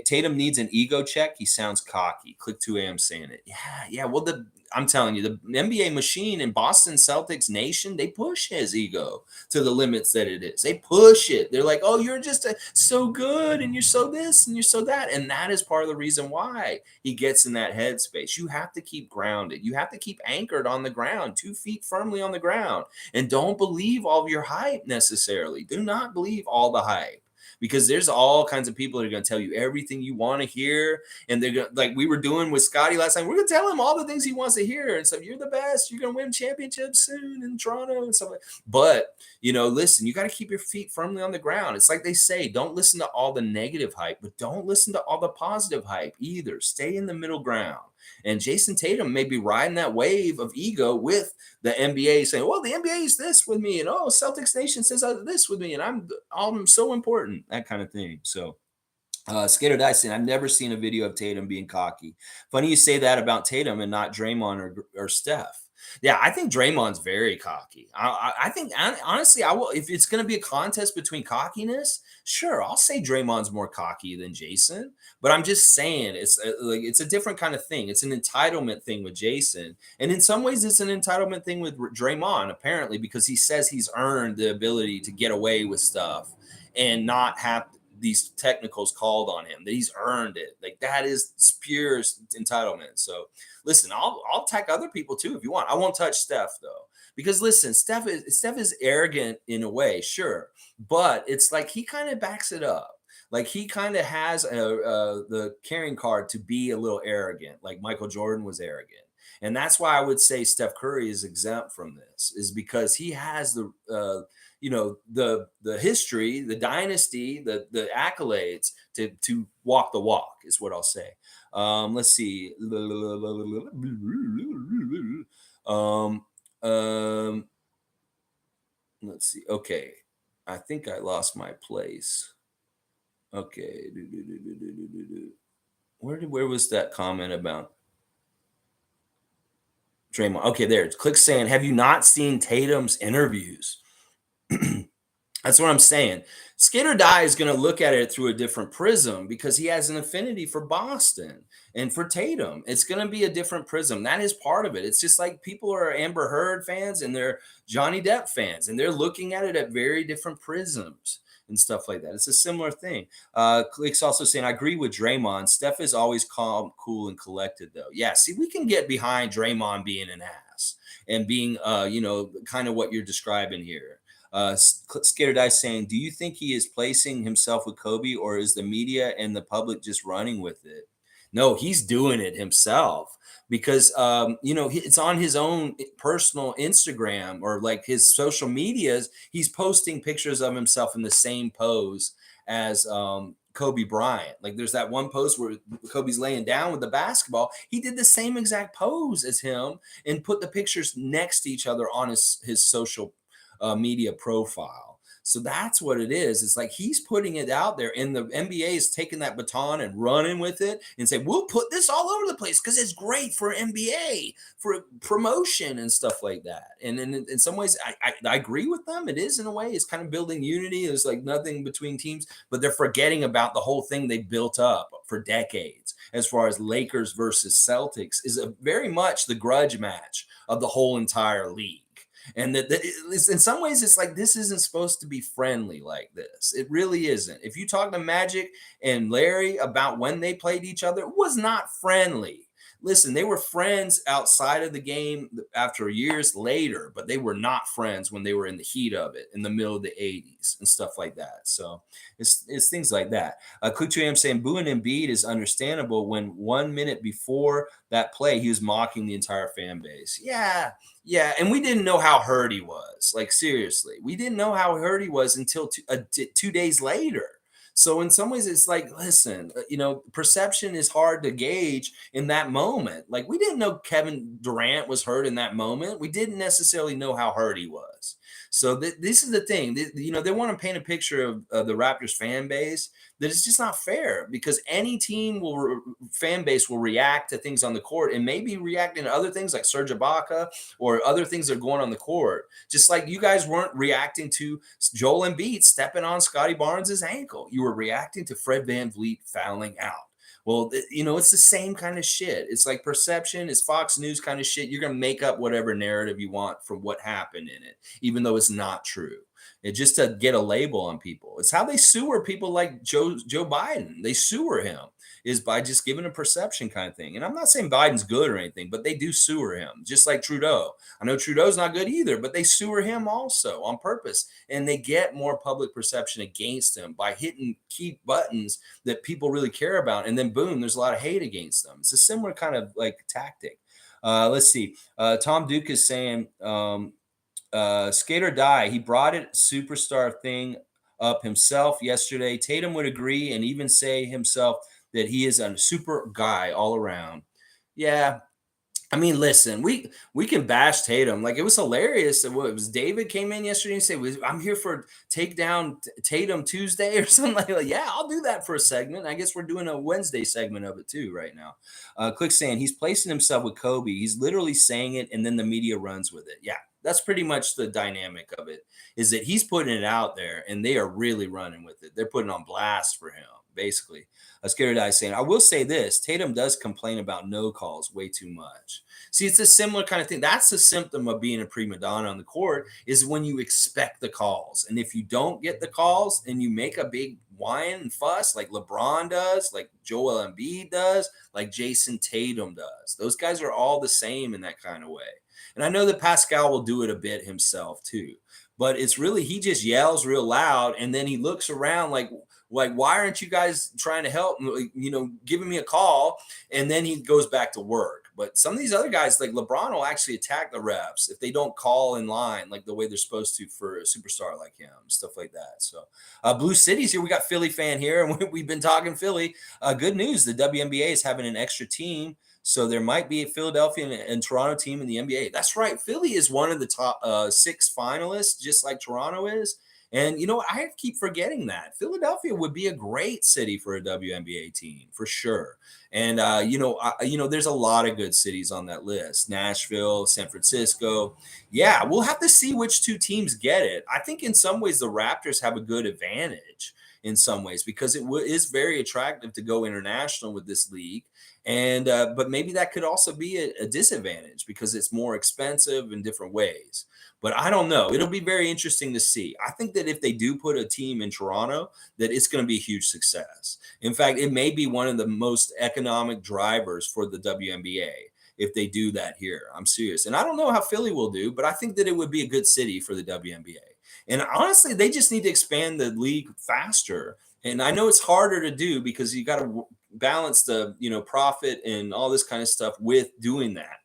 Tatum needs an ego check. He sounds cocky. Click 2 a.m. saying it. Yeah. Well, I'm telling you, the NBA machine in Boston Celtics Nation, they push his ego to the limits that it is. They push it. They're like, oh, you're just so good, and you're so this, and you're so that. And that is part of the reason why he gets in that headspace. You have to keep grounded. You have to keep anchored on the ground, 2 feet firmly on the ground. And don't believe all of your hype necessarily. Do not believe all the hype. Because there's all kinds of people that are going to tell you everything you want to hear. And they're going to, like we were doing with Scotty last time, we're going to tell him all the things he wants to hear. And so you're the best. You're going to win championships soon in Toronto and stuff like that. But, listen, you got to keep your feet firmly on the ground. It's like they say, don't listen to all the negative hype, but don't listen to all the positive hype either. Stay in the middle ground. And Jason Tatum may be riding that wave of ego with the NBA saying, well, the NBA is this with me. And, oh, Celtics Nation says this with me. And I'm so important, that kind of thing. So Skater Dyson, I've never seen a video of Tatum being cocky. Funny you say that about Tatum and not Draymond or Steph. Yeah, I think Draymond's very cocky. I think, honestly, I will. If it's going to be a contest between cockiness, sure, I'll say Draymond's more cocky than Jason. But I'm just saying it's a different kind of thing. It's an entitlement thing with Jason, and in some ways, it's an entitlement thing with Draymond, apparently, because he says he's earned the ability to get away with stuff and not have these technicals called on him, that he's earned it. Like, that is pure entitlement. So listen, I'll attack other people too if you want. I won't touch Steph though, because listen, Steph is arrogant in a way, sure, but it's like he kind of backs it up. Like, he kind of has the carrying card to be a little arrogant, like Michael Jordan was arrogant. And that's why I would say Steph Curry is exempt from this, is because he has the the history, the dynasty, the accolades to walk the walk, is what I'll say. Let's see. Let's see. Okay, I think I lost my place. Okay, where was that comment about Draymond? Okay, there. Click saying, have you not seen Tatum's interviews? That's what I'm saying. Skid or Die is going to look at it through a different prism because he has an affinity for Boston and for Tatum. It's going to be a different prism. That is part of it. It's just like people are Amber Heard fans and they're Johnny Depp fans, and they're looking at it at very different prisms and stuff like that. It's a similar thing. Click's also saying, I agree with Draymond. Steph is always calm, cool, and collected, though. Yeah, see, we can get behind Draymond being an ass and being, kind of what you're describing here. Scared Dice saying, do you think he is placing himself with Kobe, or is the media and the public just running with it? No, he's doing it himself because, it's on his own personal Instagram or like his social medias. He's posting pictures of himself in the same pose as Kobe Bryant. Like, there's that one post where Kobe's laying down with the basketball. He did the same exact pose as him and put the pictures next to each other on his social media profile. So that's what it is. It's like he's putting it out there, and the NBA is taking that baton and running with it and say, we'll put this all over the place because it's great for NBA, for promotion and stuff like that. And in some ways, I agree with them. It is, in a way, it's kind of building unity. There's like nothing between teams, but they're forgetting about the whole thing they built up for decades. As far as Lakers versus Celtics is very much the grudge match of the whole entire league. And that in some ways, it's like, this isn't supposed to be friendly like this. It really isn't. If you talk to Magic and Larry about when they played each other, it was not friendly. Listen, they were friends outside of the game after years later, but they were not friends when they were in the heat of it in the middle of the 80s and stuff like that. So it's things like that. Kutu saying booing Embiid is understandable when 1 minute before that play, he was mocking the entire fan base. Yeah. And we didn't know how hurt he was. Like, seriously, we didn't know how hurt he was until 2 days later. So in some ways, it's like, listen, perception is hard to gauge in that moment. Like we didn't know Kevin Durant was hurt in that moment. We didn't necessarily know how hurt he was. So this is the thing. They want to paint a picture of the Raptors fan base that it's just not fair because any team fan base will react to things on the court and maybe reacting to other things like Serge Ibaka or other things that are going on the court. Just like you guys weren't reacting to Joel Embiid stepping on Scotty Barnes' ankle. You were reacting to Fred VanVleet fouling out. Well, it's the same kind of shit. It's like perception. It's Fox News kind of shit. You're going to make up whatever narrative you want from what happened in it, even though it's not true. It just to get a label on people. It's how they sewer people like Joe Biden. They sewer him is by just giving a perception kind of thing. And I'm not saying Biden's good or anything, but they do sewer him, just like Trudeau. I know Trudeau's not good either, but they sewer him also on purpose. And they get more public perception against him by hitting key buttons that people really care about. And then boom, there's a lot of hate against them. It's a similar kind of like tactic. Let's see. Tom Duke is saying, skate or die. He brought it superstar thing up himself yesterday. Tatum would agree and even say himself that he is a super guy all around. Yeah. I mean, listen, we can bash Tatum. Like it was hilarious. It was David came in yesterday and said, "I'm here for takedown Tatum Tuesday" or something like that. Yeah, I'll do that for a segment. I guess we're doing a Wednesday segment of it too right now. Click saying he's placing himself with Kobe. He's literally saying it, and then the media runs with it. Yeah, that's pretty much the dynamic of it. Is that he's putting it out there, and they are really running with it. They're putting on blast for him, basically. Scared Eye saying, I will say this, Tatum does complain about no calls way too much. See, it's a similar kind of thing. That's a symptom of being a prima donna on the court is when you expect the calls. And if you don't get the calls and you make a big whine and fuss like LeBron does, like Joel Embiid does, like Jason Tatum does, those guys are all the same in that kind of way. And I know that Pascal will do it a bit himself too. But it's really, he just yells real loud and then he looks around like, why aren't you guys trying to help, giving me a call? And then he goes back to work. But some of these other guys, like LeBron, will actually attack the refs if they don't call in line like the way they're supposed to for a superstar like him, stuff like that. So Blue City's here. We got Philly fan here, and we've been talking Philly. Good news. The WNBA is having an extra team. So there might be a Philadelphia and Toronto team in the NBA. That's right. Philly is one of the top 6 finalists, just like Toronto is. And, I keep forgetting that. Philadelphia would be a great city for a WNBA team, for sure. And, there's a lot of good cities on that list. Nashville, San Francisco. Yeah, we'll have to see which 2 teams get it. I think in some ways the Raptors have a good advantage in some ways because it is very attractive to go international with this league. And but maybe that could also be a disadvantage because it's more expensive in different ways. But I don't know. It'll be very interesting to see. I think that if they do put a team in Toronto, that it's going to be a huge success. In fact, it may be one of the most economic drivers for the WNBA if they do that here. I'm serious. And I don't know how Philly will do, but I think that it would be a good city for the WNBA. And honestly, they just need to expand the league faster. And I know it's harder to do because you got to balance the, profit and all this kind of stuff with doing that.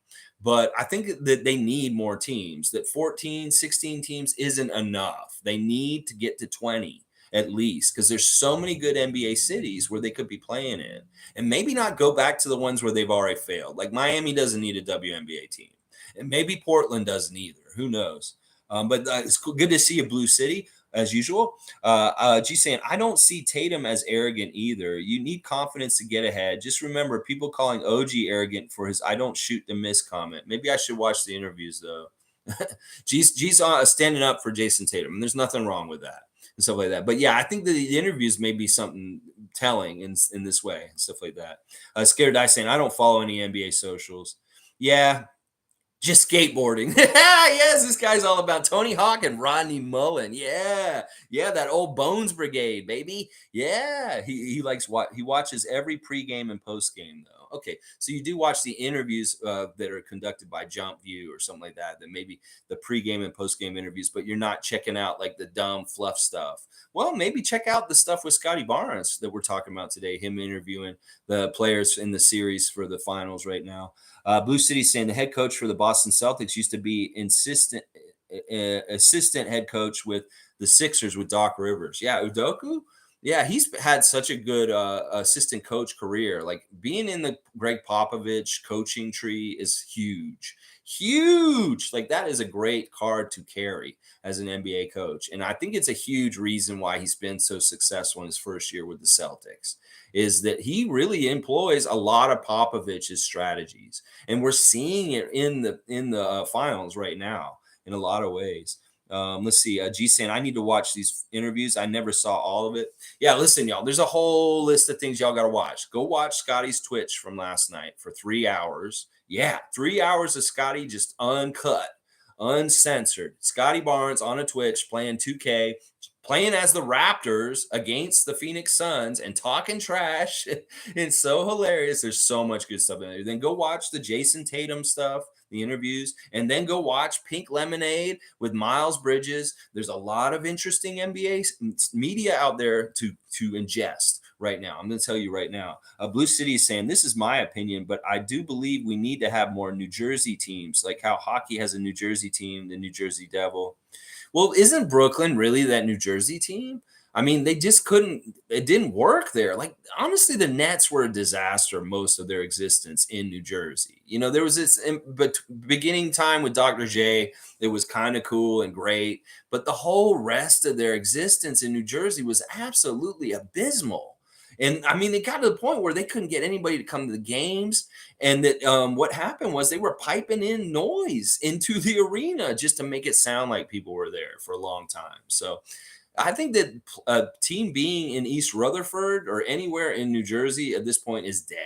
But I think that they need more teams, that 14, 16 teams isn't enough. They need to get to 20 at least because there's so many good NBA cities where they could be playing in and maybe not go back to the ones where they've already failed. Like Miami doesn't need a WNBA team and maybe Portland doesn't either. Who knows? But it's good to see a blue city as usual. G saying, I don't see Tatum as arrogant either. You need confidence to get ahead. Just remember people calling OG arrogant for his I don't shoot the miss comment. Maybe I should watch the interviews though. G's standing up for Jason Tatum. And there's nothing wrong with that and stuff like that. But yeah, I think that the interviews may be something telling in this way and stuff like that. Scared Die saying, I don't follow any NBA socials. Yeah. Just skateboarding. Yes, this guy's all about Tony Hawk and Rodney Mullen. Yeah, that old Bones Brigade, baby. Yeah, he likes what he watches every pregame and postgame though. Okay, so you do watch the interviews that are conducted by Jump View or something like that. That maybe the pregame and postgame interviews, but you're not checking out like the dumb fluff stuff. Well, maybe check out the stuff with Scotty Barnes that we're talking about today. Him interviewing the players in the series for the finals right now. Blue City saying the head coach for the Boston Celtics used to be assistant head coach with the Sixers with Doc Rivers. Yeah, Udoka. Yeah, he's had such a good assistant coach career. Like being in the Greg Popovich coaching tree is huge, huge. Like that is a great card to carry as an NBA coach, and I think it's a huge reason why he's been so successful in his first year with the Celtics. Is that he really employs a lot of Popovich's strategies, and we're seeing it in the finals right now in a lot of ways. Let's see. G saying I need to watch these interviews. I never saw all of it. Yeah, listen, y'all. There's a whole list of things y'all got to watch. Go watch Scotty's Twitch from last night for 3 hours. Yeah, 3 hours of Scotty just uncut, uncensored. Scotty Barnes on a Twitch playing 2K, playing as the Raptors against the Phoenix Suns and talking trash. It's so hilarious. There's so much good stuff in there. Then go watch the Jason Tatum stuff, the interviews, and then go watch Pink Lemonade with Miles Bridges. There's a lot of interesting NBA media out there to ingest right now. I'm going to tell you right now. Blue City is saying, this is my opinion, but I do believe we need to have more New Jersey teams, like how hockey has a New Jersey team, the New Jersey Devil. Well, isn't Brooklyn really that New Jersey team? I mean, they just couldn't, it didn't work there. Like, honestly, the Nets were a disaster most of their existence in New Jersey. You know, there was this beginning time with Dr. J, it was kind of cool and great, but the whole rest of their existence in New Jersey was absolutely abysmal. And I mean, it got to the point where they couldn't get anybody to come to the games. And that what happened was they were piping in noise into the arena just to make it sound like people were there for a long time. So I think that a team being in East Rutherford or anywhere in New Jersey at this point is dead.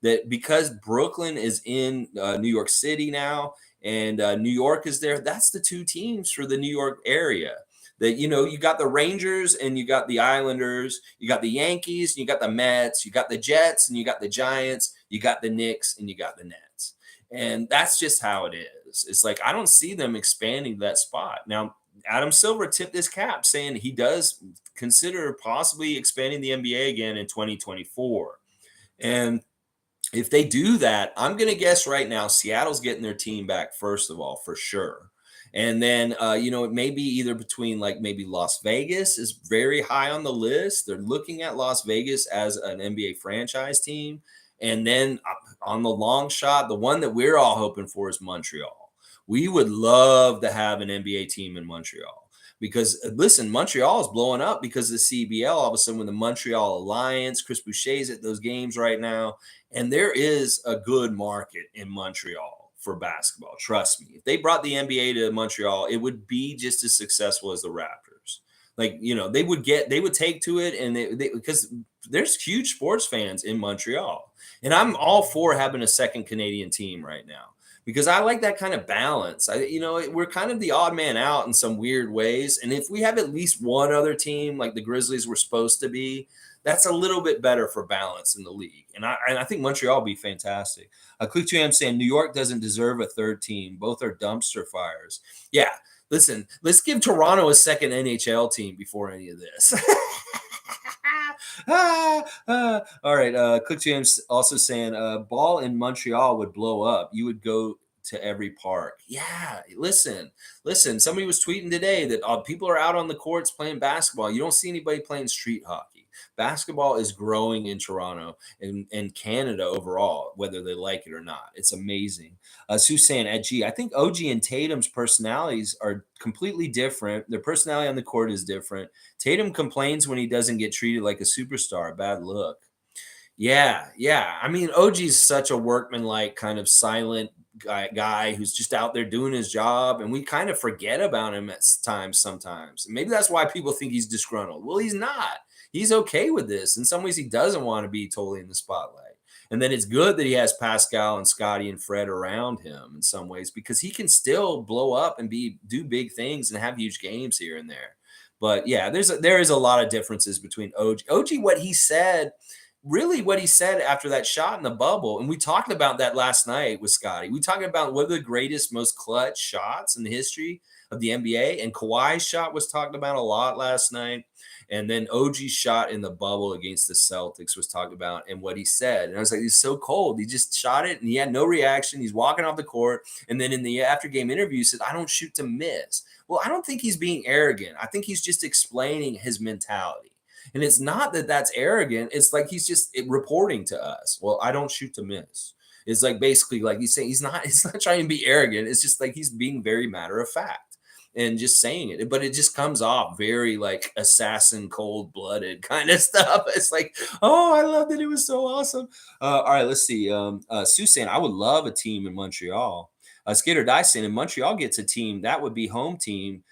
That because Brooklyn is in New York City now and New York is there, that's the two teams for the New York area. That, you know, you got the Rangers and you got the Islanders, you got the Yankees, and you got the Mets, you got the Jets and you got the Giants, you got the Knicks and you got the Nets. And that's just how it is. It's like I don't see them expanding that spot. Now, Adam Silver tipped his cap saying he does consider possibly expanding the NBA again in 2024. And if they do that, I'm going to guess right now Seattle's getting their team back, first of all, for sure. And then, you know, it may be either between like maybe Las Vegas is very high on the list. They're looking at Las Vegas as an NBA franchise team. And then on the long shot, the one that we're all hoping for is Montreal. We would love to have an NBA team in Montreal. Because listen, Montreal is blowing up because of the CBL. All of a sudden, with the Montreal Alliance, Chris Boucher's at those games right now, and there is a good market in Montreal for basketball. Trust me. If they brought the NBA to Montreal, it would be just as successful as the Raptors. Like, you know, they would take to it, and they because there's huge sports fans in Montreal, and I'm all for having a second Canadian team right now. Because I like that kind of balance. We're kind of the odd man out in some weird ways. And if we have at least one other team like the Grizzlies were supposed to be, that's a little bit better for balance in the league. And I think Montreal will be fantastic. Click 2M saying New York doesn't deserve a third team. Both are dumpster fires. Yeah, listen, let's give Toronto a second NHL team before any of this. All right. Click James also saying ball in Montreal would blow up. You would go to every park. Yeah. Listen. Somebody was tweeting today that people are out on the courts playing basketball. You don't see anybody playing street hockey. Basketball is growing in Toronto and Canada overall, whether they like it or not. It's amazing. Sue's saying, I think OG and Tatum's personalities are completely different. Their personality on the court is different. Tatum complains when he doesn't get treated like a superstar. Bad look. Yeah. I mean, OG's such a workmanlike kind of silent guy who's just out there doing his job, and we kind of forget about him at times sometimes. Maybe that's why people think he's disgruntled. Well, he's not. He's okay with this. In some ways, he doesn't want to be totally in the spotlight. And then it's good that he has Pascal and Scotty and Fred around him in some ways, because he can still blow up and do big things and have huge games here and there. But yeah, there is a lot of differences between OG. What he said after that shot in the bubble, and we talked about that last night with Scotty. We talked about one of the greatest, most clutch shots in the history of the NBA, and Kawhi's shot was talked about a lot last night. And then OG's shot in the bubble against the Celtics was talked about, and what he said. And I was like, he's so cold. He just shot it and he had no reaction. He's walking off the court. And then in the after game interview, he said, I don't shoot to miss. Well, I don't think he's being arrogant. I think he's just explaining his mentality. And it's not that that's arrogant. It's like he's just reporting to us. Well, I don't shoot to miss. It's like basically like he's saying he's not trying to be arrogant. It's just like he's being very matter of fact and just saying it. But it just comes off very like assassin, cold blooded kind of stuff. It's like, oh, I loved it. It was so awesome. All right, let's see. Sue saying, I would love a team in Montreal. Skater Die saying, if Montreal gets a team, that would be home team.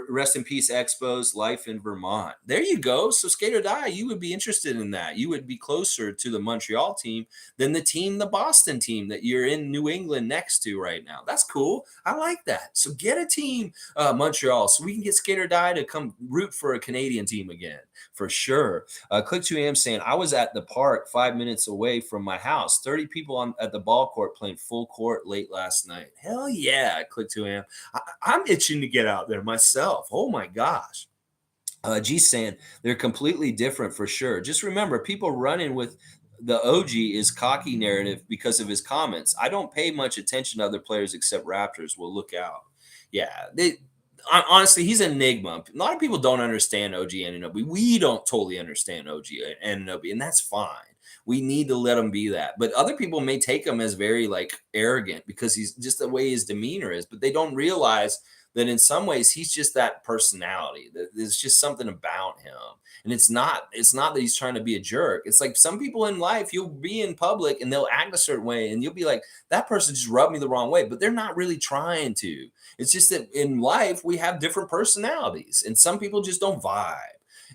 Rest in peace, Expos, life in Vermont. There you go. So Skate or Die, you would be interested in that. You would be closer to the Montreal team than the Boston team that you're in New England next to right now. That's cool. I like that. So get a team, Montreal, so we can get Skate or Die to come root for a Canadian team again, for sure. Click 2am saying, I was at the park 5 minutes away from my house. 30 people at the ball court playing full court late last night. Hell yeah, Click 2am. I'm itching to get out there myself. Oh my gosh. G saying they're completely different for sure. Just remember, people running with the OG is cocky narrative because of his comments. I don't pay much attention to other players except Raptors. Well, look out. Yeah, honestly, he's an enigma. A lot of people don't understand OG Anunoby. We don't totally understand OG Anunoby, and that's fine. We need to let him be that. But other people may take him as very like arrogant because he's just the way his demeanor is, but they don't realize that in some ways he's just that personality. There's just something about him. And it's not that he's trying to be a jerk. It's like some people in life, you'll be in public and they'll act a certain way and you'll be like, that person just rubbed me the wrong way, but they're not really trying to. It's just that in life we have different personalities and some people just don't vibe.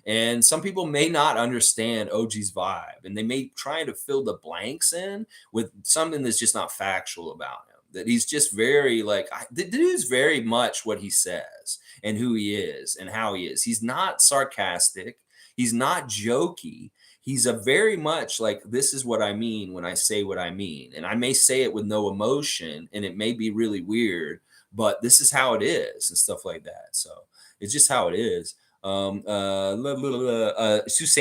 And some people may not understand OG's vibe and they may try to fill the blanks in with something that's just not factual about him. That he's just very like, the dude's very much what he says and who he is and how he is. He's not sarcastic. He's not jokey. He's a very much like, this is what I mean when I say what I mean. And I may say it with no emotion and it may be really weird, but this is how it is and stuff like that. So it's just how it is. Suzanne,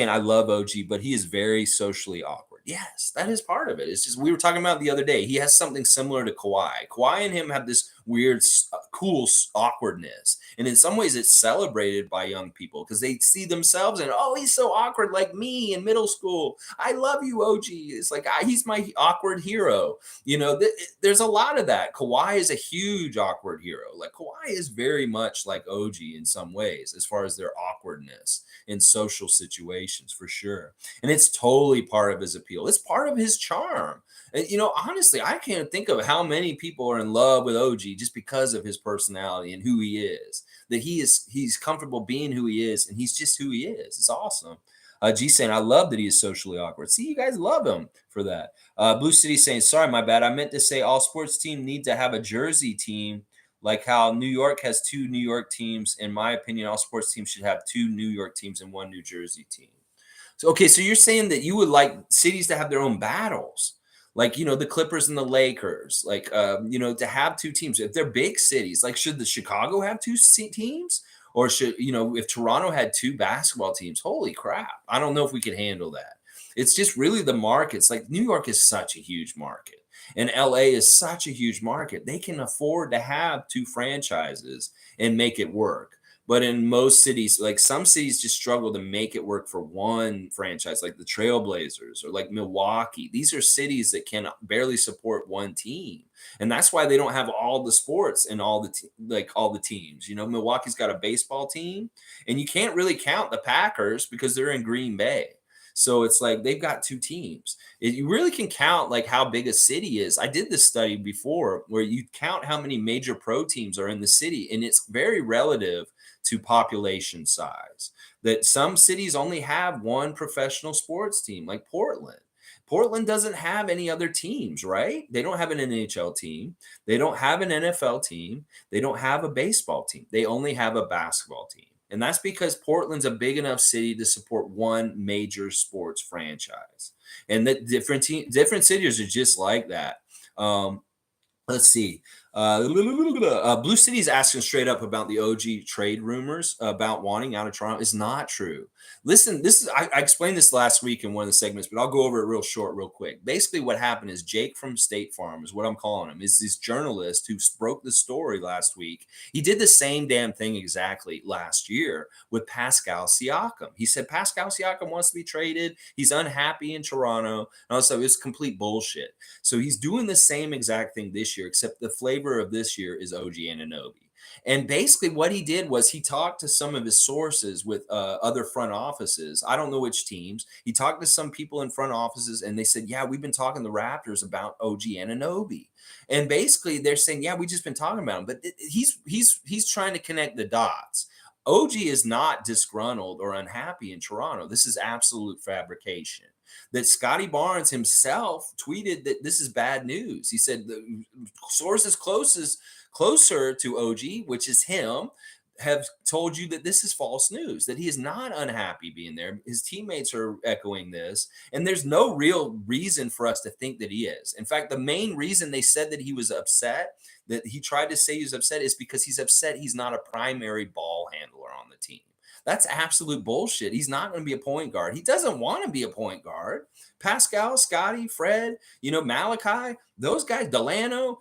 I love OG, but he is very socially awkward. Yes, that is part of it. It's just we were talking about the other day. He has something similar to Kawhi. Kawhi and him have this weird, cool awkwardness, and in some ways, it's celebrated by young people because they see themselves and oh, he's so awkward like me in middle school. I love you, OG. It's like he's my awkward hero. You know, there's a lot of that. Kawhi is a huge awkward hero. Like Kawhi is very much like OG in some ways as far as their awkwardness in social situations, for sure. And it's totally part of his appeal. It's part of his charm. And, you know, honestly, I can't think of how many people are in love with OG just because of his personality and who he is. That he's comfortable being who he is, and he's just who he is. It's awesome. G saying, I love that he is socially awkward. See, you guys love him for that. Blue City saying, sorry, my bad. I meant to say all sports teams need to have a Jersey team, like how New York has 2 New York teams. In my opinion, all sports teams should have 2 New York teams and 1 New Jersey team. So, okay, so you're saying that you would like cities to have their own battles, like, you know, the Clippers and the Lakers, like, you know, to have 2 teams. If they're big cities, like, should the Chicago have 2 teams? Or should, you know, if Toronto had 2 basketball teams, holy crap. I don't know if we could handle that. It's just really the markets. Like, New York is such a huge market. And LA is such a huge market. They can afford to have 2 franchises and make it work. But in most cities, like some cities just struggle to make it work for 1 franchise, like the Trailblazers or like Milwaukee. These are cities that can barely support 1 team. And that's why they don't have all the sports and all the teams. You know, Milwaukee's got a baseball team and you can't really count the Packers because they're in Green Bay. So it's like they've got 2 teams. You really can count like how big a city is. I did this study before where you count how many major pro teams are in the city, and it's very relative to population size. That some cities only have 1 professional sports team, like Portland. Portland doesn't have any other teams, right? They don't have an NHL team. They don't have an NFL team. They don't have a baseball team. They only have a basketball team. And that's because Portland's a big enough city to support 1 major sports franchise. And that different cities are just like that. Let's see. Blue City's asking straight up about the OG trade rumors about wanting out of Toronto. Is not true. Listen, I explained this last week in one of the segments, but I'll go over it real short, real quick. Basically, what happened is Jake from State Farm is what I'm calling him. Is this journalist who broke the story last week? He did the same damn thing exactly last year with Pascal Siakam. He said Pascal Siakam wants to be traded. He's unhappy in Toronto. And also, it's complete bullshit. So he's doing the same exact thing this year, except the flavor of this year is OG Anunoby. And basically, what he did was he talked to some of his sources with other front offices. I don't know which teams. He talked to some people in front offices, and they said, "Yeah, we've been talking to the Raptors about OG Anunoby." And basically, they're saying, "Yeah, we just been talking about him," but he's trying to connect the dots. OG is not disgruntled or unhappy in Toronto. This is absolute fabrication. That Scotty Barnes himself tweeted that this is bad news. He said the sources closer to OG, which is him, have told you that this is false news, that he is not unhappy being there. His teammates are echoing this, and there's no real reason for us to think that he is. In fact, the main reason they said that he was upset, that he tried to say he was upset, is because he's upset he's not a primary ball handler on the team. That's absolute bullshit. He's not going to be a point guard. He doesn't want to be a point guard. Pascal, Scotty, Fred, Malachi, those guys, Delano,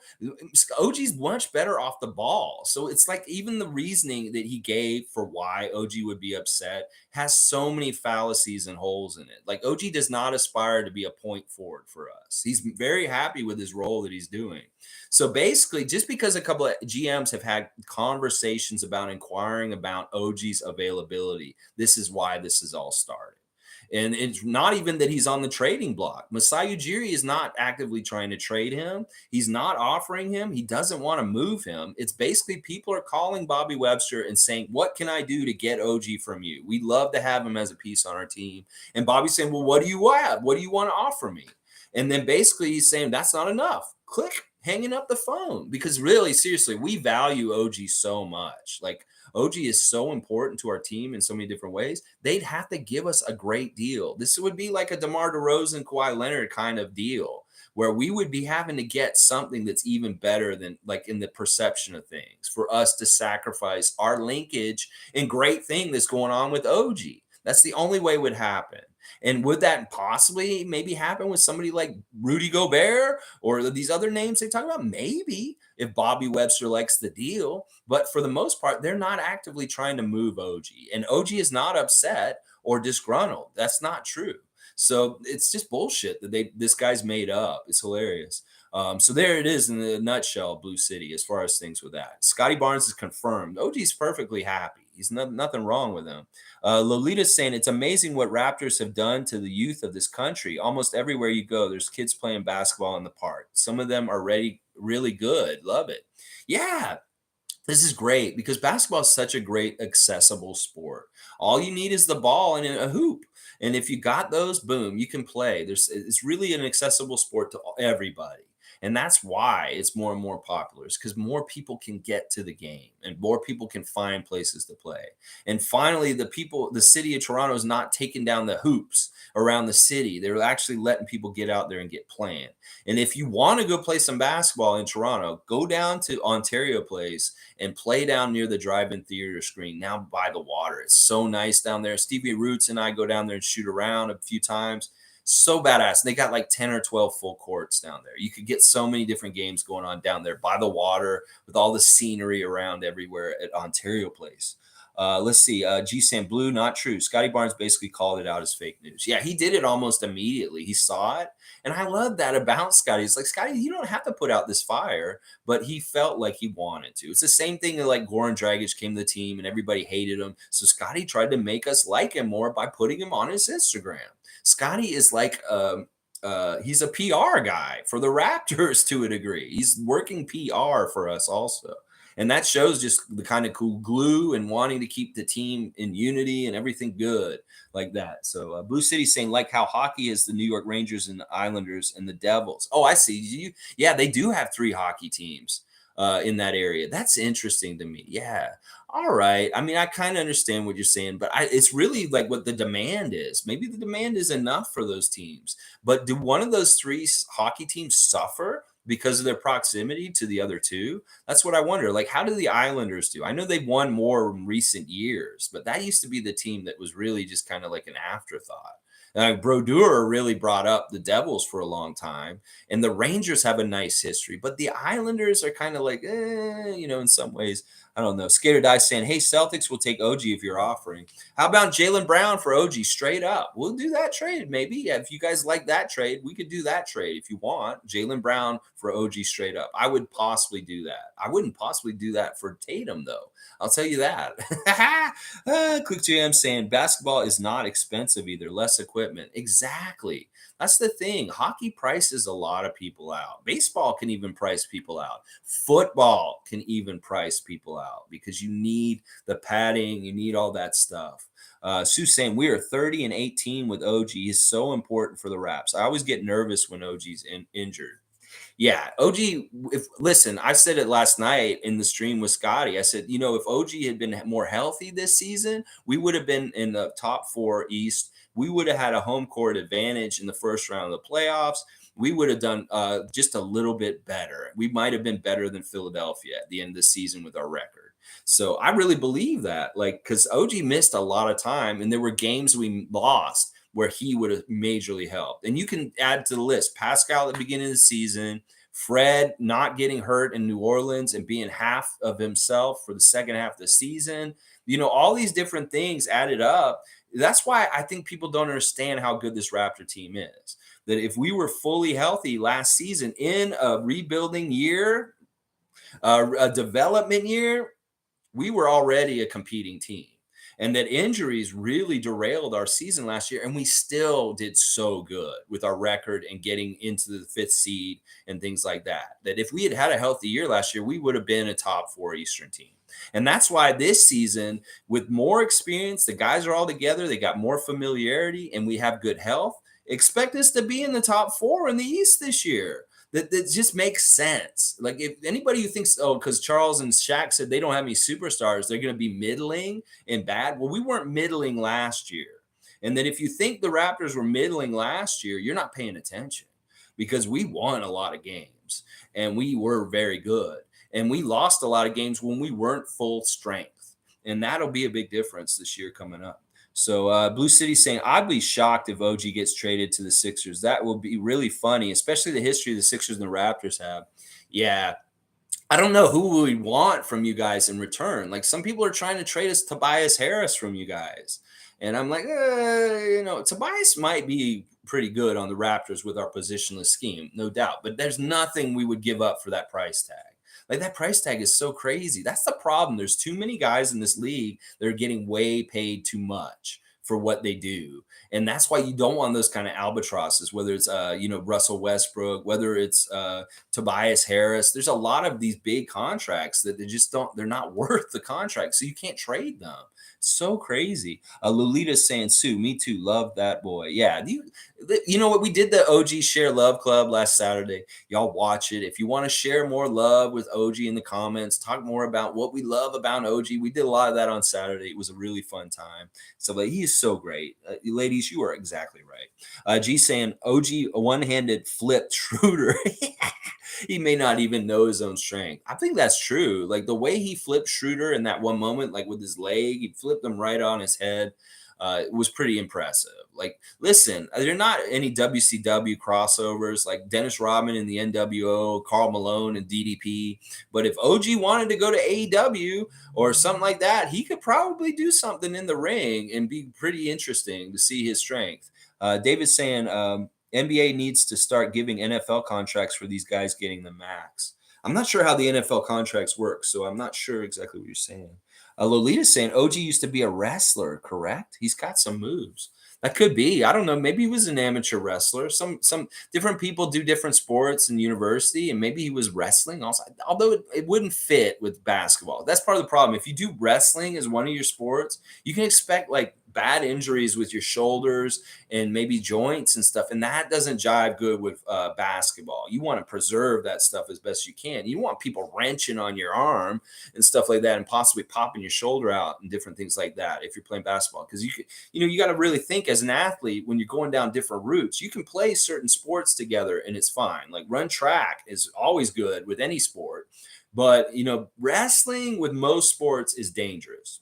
OG's much better off the ball. So it's like even the reasoning that he gave for why OG would be upset has so many fallacies and holes in it. Like OG does not aspire to be a point forward for us. He's very happy with his role that he's doing. So basically, just because a couple of GMs have had conversations about inquiring about OG's availability, this is why this has all started. And it's not even that he's on the trading block. Masai Ujiri is not actively trying to trade him. He's not offering him. He doesn't want to move him. It's basically people are calling Bobby Webster and saying, "What can I do to get OG from you? We'd love to have him as a piece on our team." And Bobby's saying, "Well, what do you have? What do you want to offer me?" And then basically he's saying, "That's not enough." Click, hanging up the phone. Because really, seriously, we value OG so much. Like, OG is so important to our team in so many different ways. They'd have to give us a great deal. This would be like a DeMar DeRozan, Kawhi Leonard kind of deal, where we would be having to get something that's even better than, like, in the perception of things, for us to sacrifice our linkage and great thing that's going on with OG. That's the only way it would happen. And would that possibly maybe happen with somebody like Rudy Gobert or these other names they talk about? Maybe, if Bobby Webster likes the deal. But for the most part, they're not actively trying to move OG. And OG is not upset or disgruntled. That's not true. So it's just bullshit that this guy's made up. It's hilarious. So there it is in the nutshell, Blue City, as far as things with that. Scotty Barnes is confirmed. OG's perfectly happy. He's nothing wrong with him. Lolita's saying it's amazing what Raptors have done to the youth of this country. Almost everywhere you go, there's kids playing basketball in the park. Some of them are really good. Love it. Yeah, this is great because basketball is such a great accessible sport. All you need is the ball and a hoop. And if you got those, boom, you can play. It's really an accessible sport to everybody. And that's why it's more and more popular. It's because more people can get to the game and more people can find places to play. And finally, the city of Toronto is not taking down the hoops around the city. They're actually letting people get out there and get playing. And if you want to go play some basketball in Toronto, go down to Ontario Place and play down near the drive-in theater screen, now by the water. It's so nice down there. Stevie Roots and I go down there and shoot around a few times. So badass. They got like 10 or 12 full courts down there. You could get so many different games going on down there by the water with all the scenery around everywhere at Ontario Place. Let's see. G Sam Blue, not true. Scotty Barnes basically called it out as fake news. Yeah, he did it almost immediately. He saw it. And I love that about Scotty. It's like, Scotty, you don't have to put out this fire, but he felt like he wanted to. It's the same thing that like Goran Dragic came to the team and everybody hated him. So Scotty tried to make us like him more by putting him on his Instagram. Scotty is like he's a PR guy for the Raptors to a degree. He's working PR for us also. And that shows just the kind of cool glue and wanting to keep the team in unity and everything good like that. So Blue City saying like how hockey is the New York Rangers and the Islanders and the Devils. Oh, I see. Yeah, they do have 3 hockey teams in that area. That's interesting to me. Yeah. All right. I mean, I kind of understand what you're saying, but it's really like what the demand is. Maybe the demand is enough for those teams. But do one of those 3 hockey teams suffer? because of their proximity to the other two? That's what I wonder. Like, how do the Islanders do? I know they've won more in recent years, but that used to be the team that was really just kind of like an afterthought. Brodeur really brought up the Devils for a long time, and the Rangers have a nice history, but the Islanders are kind of like, in some ways. I don't know. Skater Die saying, hey, Celtics will take OG if you're offering. How about Jaylen Brown for OG straight up? We'll do that trade, maybe. Yeah, if you guys like that trade, we could do that trade if you want. Jaylen Brown for OG straight up. I would possibly do that. I wouldn't possibly do that for Tatum, though. I'll tell you that. Quick GM saying basketball is not expensive either, less equipment. Exactly. That's the thing. Hockey prices a lot of people out. Baseball can even price people out. Football can even price people out because you need the padding, you need all that stuff. Sue's saying we are 30-18 with OG. He's so important for the Raps. I always get nervous when OG's injured. Yeah, OG. Listen, I said it last night in the stream with Scotty. I said, if OG had been more healthy this season, we would have been in the top 4 East. We would have had a home court advantage in the first round of the playoffs. We would have done just a little bit better. We might have been better than Philadelphia at the end of the season with our record. So I really believe that, because OG missed a lot of time, and there were games we lost where he would have majorly helped. And you can add to the list Pascal at the beginning of the season, Fred not getting hurt in New Orleans and being half of himself for the second half of the season. All these different things added up. That's why I think people don't understand how good this Raptor team is. That if we were fully healthy last season in a rebuilding year, a development year, we were already a competing team. And that injuries really derailed our season last year. And we still did so good with our record and getting into the 5th seed and things like that. That if we had had a healthy year last year, we would have been a top 4 Eastern team. And that's why this season, with more experience, the guys are all together, they got more familiarity, and we have good health. Expect us to be in the top 4 in the East this year. That just makes sense. Like, if anybody who thinks, because Charles and Shaq said they don't have any superstars, they're going to be middling and bad. Well, we weren't middling last year. And then if you think the Raptors were middling last year, you're not paying attention, because we won a lot of games and we were very good. And we lost a lot of games when we weren't full strength. And that'll be a big difference this year coming up. So Blue City saying, I'd be shocked if OG gets traded to the Sixers. That will be really funny, especially the history the Sixers and the Raptors have. Yeah, I don't know who we want from you guys in return. Like, some people are trying to trade us Tobias Harris from you guys. And I'm like, Tobias might be pretty good on the Raptors with our positionless scheme, no doubt. But there's nothing we would give up for that price tag. Like, that price tag is so crazy. That's the problem. There's too many guys in this league that are getting way paid too much for what they do. And that's why you don't want those kind of albatrosses, whether it's, Russell Westbrook, whether it's Tobias Harris. There's a lot of these big contracts that they're not worth the contract. So you can't trade them. So crazy. Lolita's saying, Sue, me too. Love that boy. Yeah. You know what? We did the OG Share Love Club last Saturday. Y'all watch it. If you want to share more love with OG in the comments, talk more about what we love about OG. We did a lot of that on Saturday. It was a really fun time. So he is so great. Ladies, you are exactly right. G saying OG one-handed flipped Schroeder. He may not even know his own strength. I think that's true. Like, the way he flipped Schroeder in that one moment, like with his leg, he flipped him right on his head. It was pretty impressive. Like, listen, there are not any WCW crossovers like Dennis Rodman in the NWO, Karl Malone and DDP. But if OG wanted to go to AEW or something like that, he could probably do something in the ring and be pretty interesting to see his strength. David's saying NBA needs to start giving NFL contracts for these guys getting the max. I'm not sure how the NFL contracts work, so I'm not sure exactly what you're saying. Lolita's saying OG used to be a wrestler, correct? He's got some moves. That could be. I don't know. Maybe he was an amateur wrestler. Some different people do different sports in university, and maybe he was wrestling also. Although it wouldn't fit with basketball. That's part of the problem. If you do wrestling as one of your sports, you can expect like bad injuries with your shoulders and maybe joints and stuff. And that doesn't jive good with basketball. You want to preserve that stuff as best you can. You want people wrenching on your arm and stuff like that, and possibly popping your shoulder out and different things like that if you're playing basketball. Because you got to really think as an athlete when you're going down different routes. You can play certain sports together and it's fine. Like run track is always good with any sport, but wrestling with most sports is dangerous.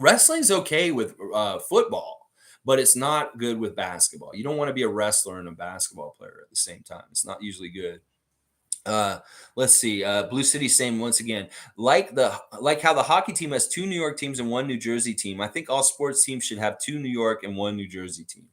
Wrestling's okay with football, but it's not good with basketball. You don't want to be a wrestler and a basketball player at the same time. It's not usually good. Let's see. Blue City saying once again, like how the hockey team has two New York teams and one New Jersey team. I think all sports teams should have two New York and one New Jersey team.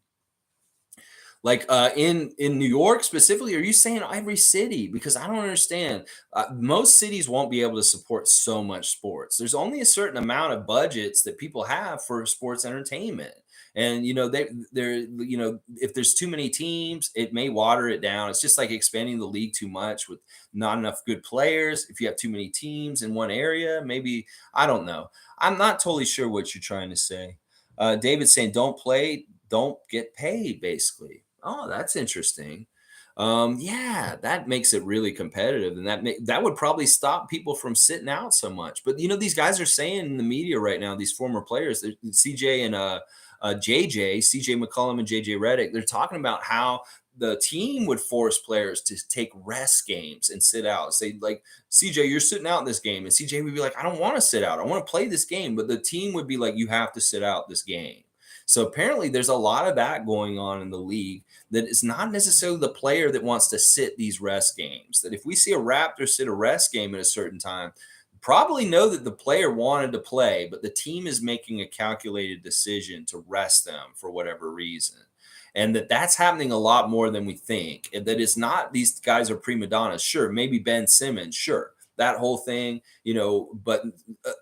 Like in New York specifically, are you saying every city? Because I don't understand. Most cities won't be able to support so much sports. There's only a certain amount of budgets that people have for sports entertainment. And if there's too many teams, it may water it down. It's just like expanding the league too much with not enough good players. If you have too many teams in one area, maybe I don't know. I'm not totally sure what you're trying to say. David's saying don't play, don't get paid, basically. Oh, that's interesting. Yeah, that makes it really competitive, and that would probably stop people from sitting out so much. But these guys are saying in the media right now, these former players, CJ and CJ McCollum and JJ Redick, they're talking about how the team would force players to take rest games and sit out. Say like, CJ, you're sitting out in this game, and CJ would be like, I don't want to sit out. I want to play this game, but the team would be like, you have to sit out this game. So apparently there's a lot of that going on in the league, that it's not necessarily the player that wants to sit these rest games. That if we see a Raptor sit a rest game at a certain time, probably know that the player wanted to play, but the team is making a calculated decision to rest them for whatever reason. And that's happening a lot more than we think. And that it's not these guys are prima donnas. Sure, maybe Ben Simmons, sure. That whole thing, but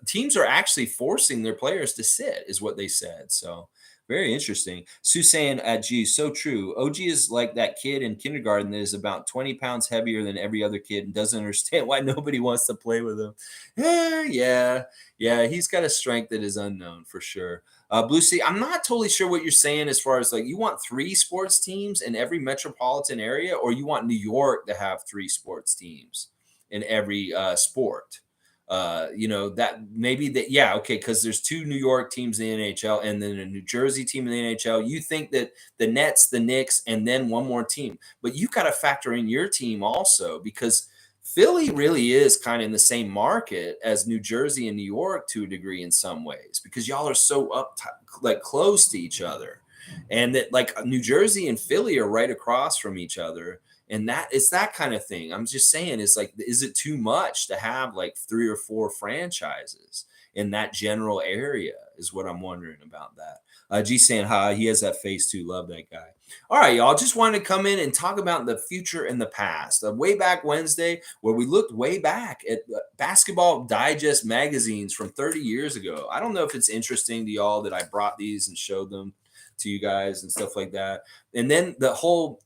teams are actually forcing their players to sit, is what they said. So very interesting. Sue saying, gee, so true. OG is like that kid in kindergarten that is about 20 pounds heavier than every other kid and doesn't understand why nobody wants to play with him. Yeah. He's got a strength that is unknown for sure. Blue Sea, I'm not totally sure what you're saying as far as like, you want 3 sports teams in every metropolitan area, or you want New York to have 3 sports teams in every sport. That maybe that, yeah, okay, because there's 2 New York teams in the NHL and then a New Jersey team in the NHL. You think that the Nets, the Knicks, and then one more team, but you got to factor in your team also, because Philly really is kind of in the same market as New Jersey and New York to a degree in some ways, because y'all are so like close to each other, and that like New Jersey and Philly are right across from each other. And that it's that kind of thing. I'm just saying, it's like, is it too much to have like 3 or 4 franchises in that general area, is what I'm wondering about that. G saying, hi, he has that face too. Love that guy. All right, y'all, just wanted to come in and talk about the future and the past. Way back Wednesday, where we looked way back at Basketball Digest magazines from 30 years ago. I don't know if it's interesting to y'all that I brought these and showed them to you guys and stuff like that. And then the whole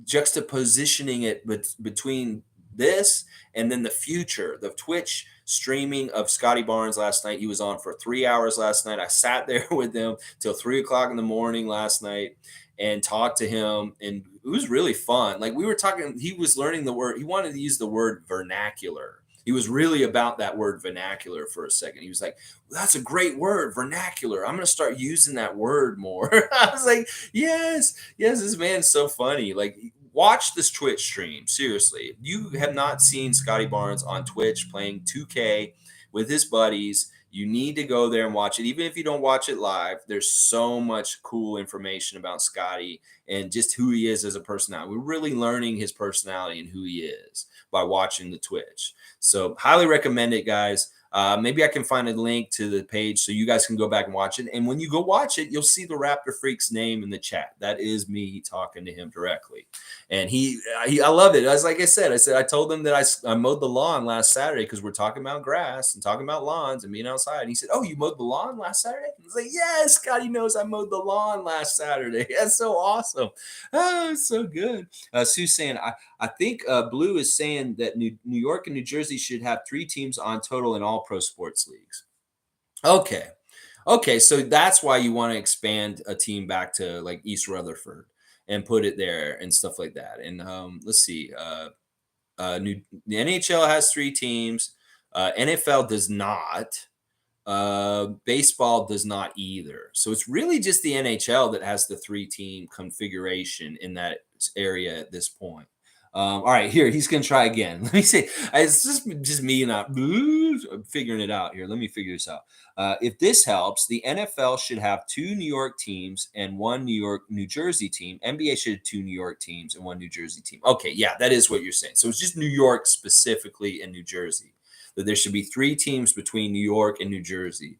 juxtapositioning it between this and then the future, the Twitch streaming of Scotty Barnes last night. He was on for 3 hours last night. I sat there with him till 3 o'clock in the morning last night and talked to him, and it was really fun. Like, we were talking, he was learning the word, he wanted to use the word vernacular. He was really about that word vernacular for a second. He was like, well, that's a great word, vernacular. I'm going to start using that word more. I was like, yes, this man's so funny. Like, watch this Twitch stream. Seriously. If you have not seen Scotty Barnes on Twitch playing 2K with his buddies, you need to go there and watch it. Even if you don't watch it live, there's so much cool information about Scotty and just who he is as a personality. We're really learning his personality and who he is by watching the Twitch. So highly recommend it, guys. Maybe I can find a link to the page so you guys can go back and watch it. And when you go watch it, you'll see the Raptor Freak's name in the chat. That is me talking to him directly. And I love it. As like I said, I told him that I mowed the lawn last Saturday, because we're talking about grass and talking about lawns and being outside. And he said, oh, you mowed the lawn last Saturday? I was like, yes, Scotty knows I mowed the lawn last Saturday. That's so awesome. Oh, it's so good. Sue's saying, I think Blue is saying that New York and New Jersey should have 3 teams on total in all pro sports leagues. Okay. Okay, so that's why you want to expand a team back to like East Rutherford and put it there and stuff like that. And let's see, new the NHL has 3 teams, NFL does not. Baseball does not either. So it's really just the NHL that has the 3 team configuration in that area at this point. All right, here he's gonna try again. Let me see. It's just me not I'm figuring it out here. Let me figure this out. If this helps, the NFL should have 2 New York teams and 1 New Jersey team. NBA should have 2 New York teams and 1 New Jersey team. Okay, yeah, that is what you're saying. So it's just New York specifically and New Jersey that there should be 3 teams between New York and New Jersey.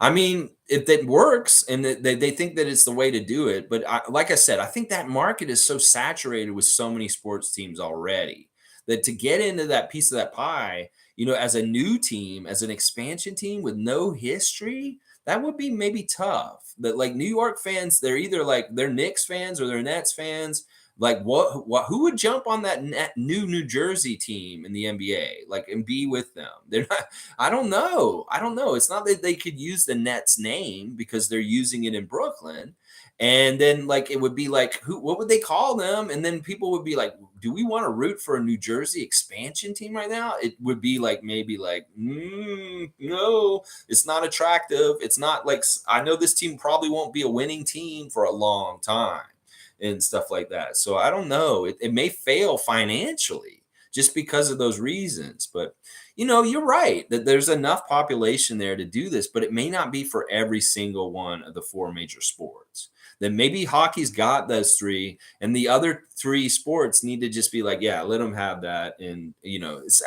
I mean, if that works and they think that it's the way to do it, but like I said, I think that market is so saturated with so many sports teams already that to get into that piece of that pie, as a new team, as an expansion team with no history, that would be maybe tough. That like New York fans, they're either like they're Knicks fans or they're Nets fans. Like who would jump on that new New Jersey team in the NBA, like and be with them? They're not. I don't know. I don't know. It's not that they could use the Nets name because they're using it in Brooklyn. And then like it would be like what would they call them? And then people would be like, do we want to root for a New Jersey expansion team right now? It would be like maybe like, no, it's not attractive. It's not like I know this team probably won't be a winning team for a long time and stuff like that. So I don't know. It may fail financially just because of those reasons. But you're right that there's enough population there to do this, but it may not be for every single one of the 4 major sports. Then maybe hockey's got those 3, and the other 3 sports need to just be like, yeah, let them have that. And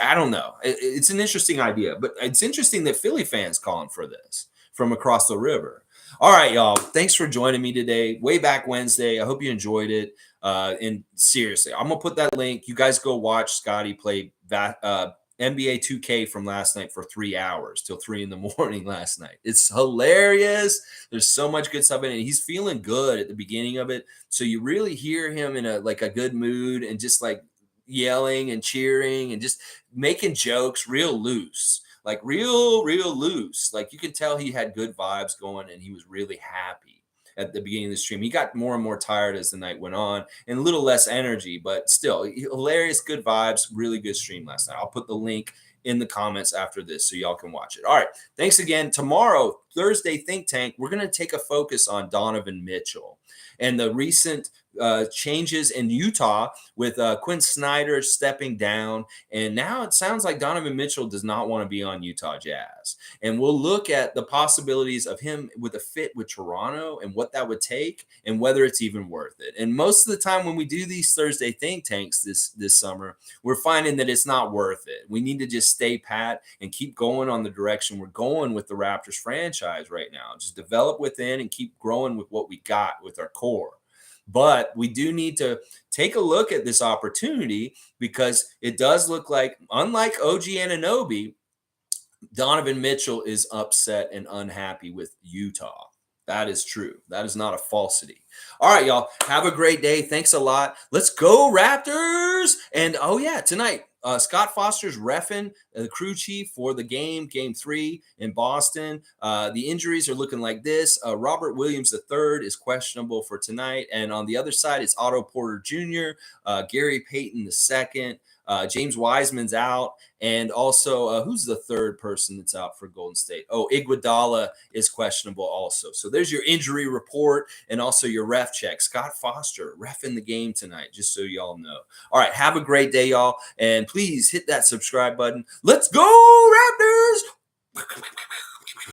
I don't know. It's an interesting idea, but it's interesting that Philly fans calling for this from across the river. All right, y'all. Thanks for joining me today. Way back Wednesday. I hope you enjoyed it. And seriously, I'm gonna put that link. You guys go watch Scotty play that NBA 2K from last night for 3 hours till 3 in the morning last night. It's hilarious. There's so much good stuff in it. He's feeling good at the beginning of it, so you really hear him in a good mood and just like yelling and cheering and just making jokes real loose. Like real loose. Like you could tell he had good vibes going and he was really happy at the beginning of the stream. He got more and more tired as the night went on and a little less energy, but still hilarious, good vibes, really good stream last night. I'll put the link in the comments after this so y'all can watch it. All right. Thanks again. Tomorrow, Thursday Think Tank, we're going to take a focus on Donovan Mitchell and the recent changes in Utah with Quinn Snyder stepping down. And now it sounds like Donovan Mitchell does not want to be on Utah Jazz. And we'll look at the possibilities of him with a fit with Toronto and what that would take and whether it's even worth it. And most of the time when we do these Thursday Think Tanks this summer, we're finding that it's not worth it. We need to just stay pat and keep going on the direction we're going with the Raptors franchise right now. Just develop within and keep growing with what we got with our core. But we do need to take a look at this opportunity because it does look like, unlike OG Anunoby, Donovan Mitchell is upset and unhappy with Utah. That is true. That is not a falsity. All right, y'all. Have a great day. Thanks a lot. Let's go, Raptors. And oh, yeah, tonight, Scott Foster's reffing the crew chief for the game 3 in Boston. The injuries are looking like this. Robert Williams III is questionable for tonight. And on the other side, it's Otto Porter Jr., Gary Payton II. James Wiseman's out. And also, who's the third person that's out for Golden State? Oh, Iguodala is questionable also. So there's your injury report and also your ref check. Scott Foster reffing the game tonight, just so y'all know. All right, have a great day, y'all. And please hit that subscribe button. Let's go, Raptors!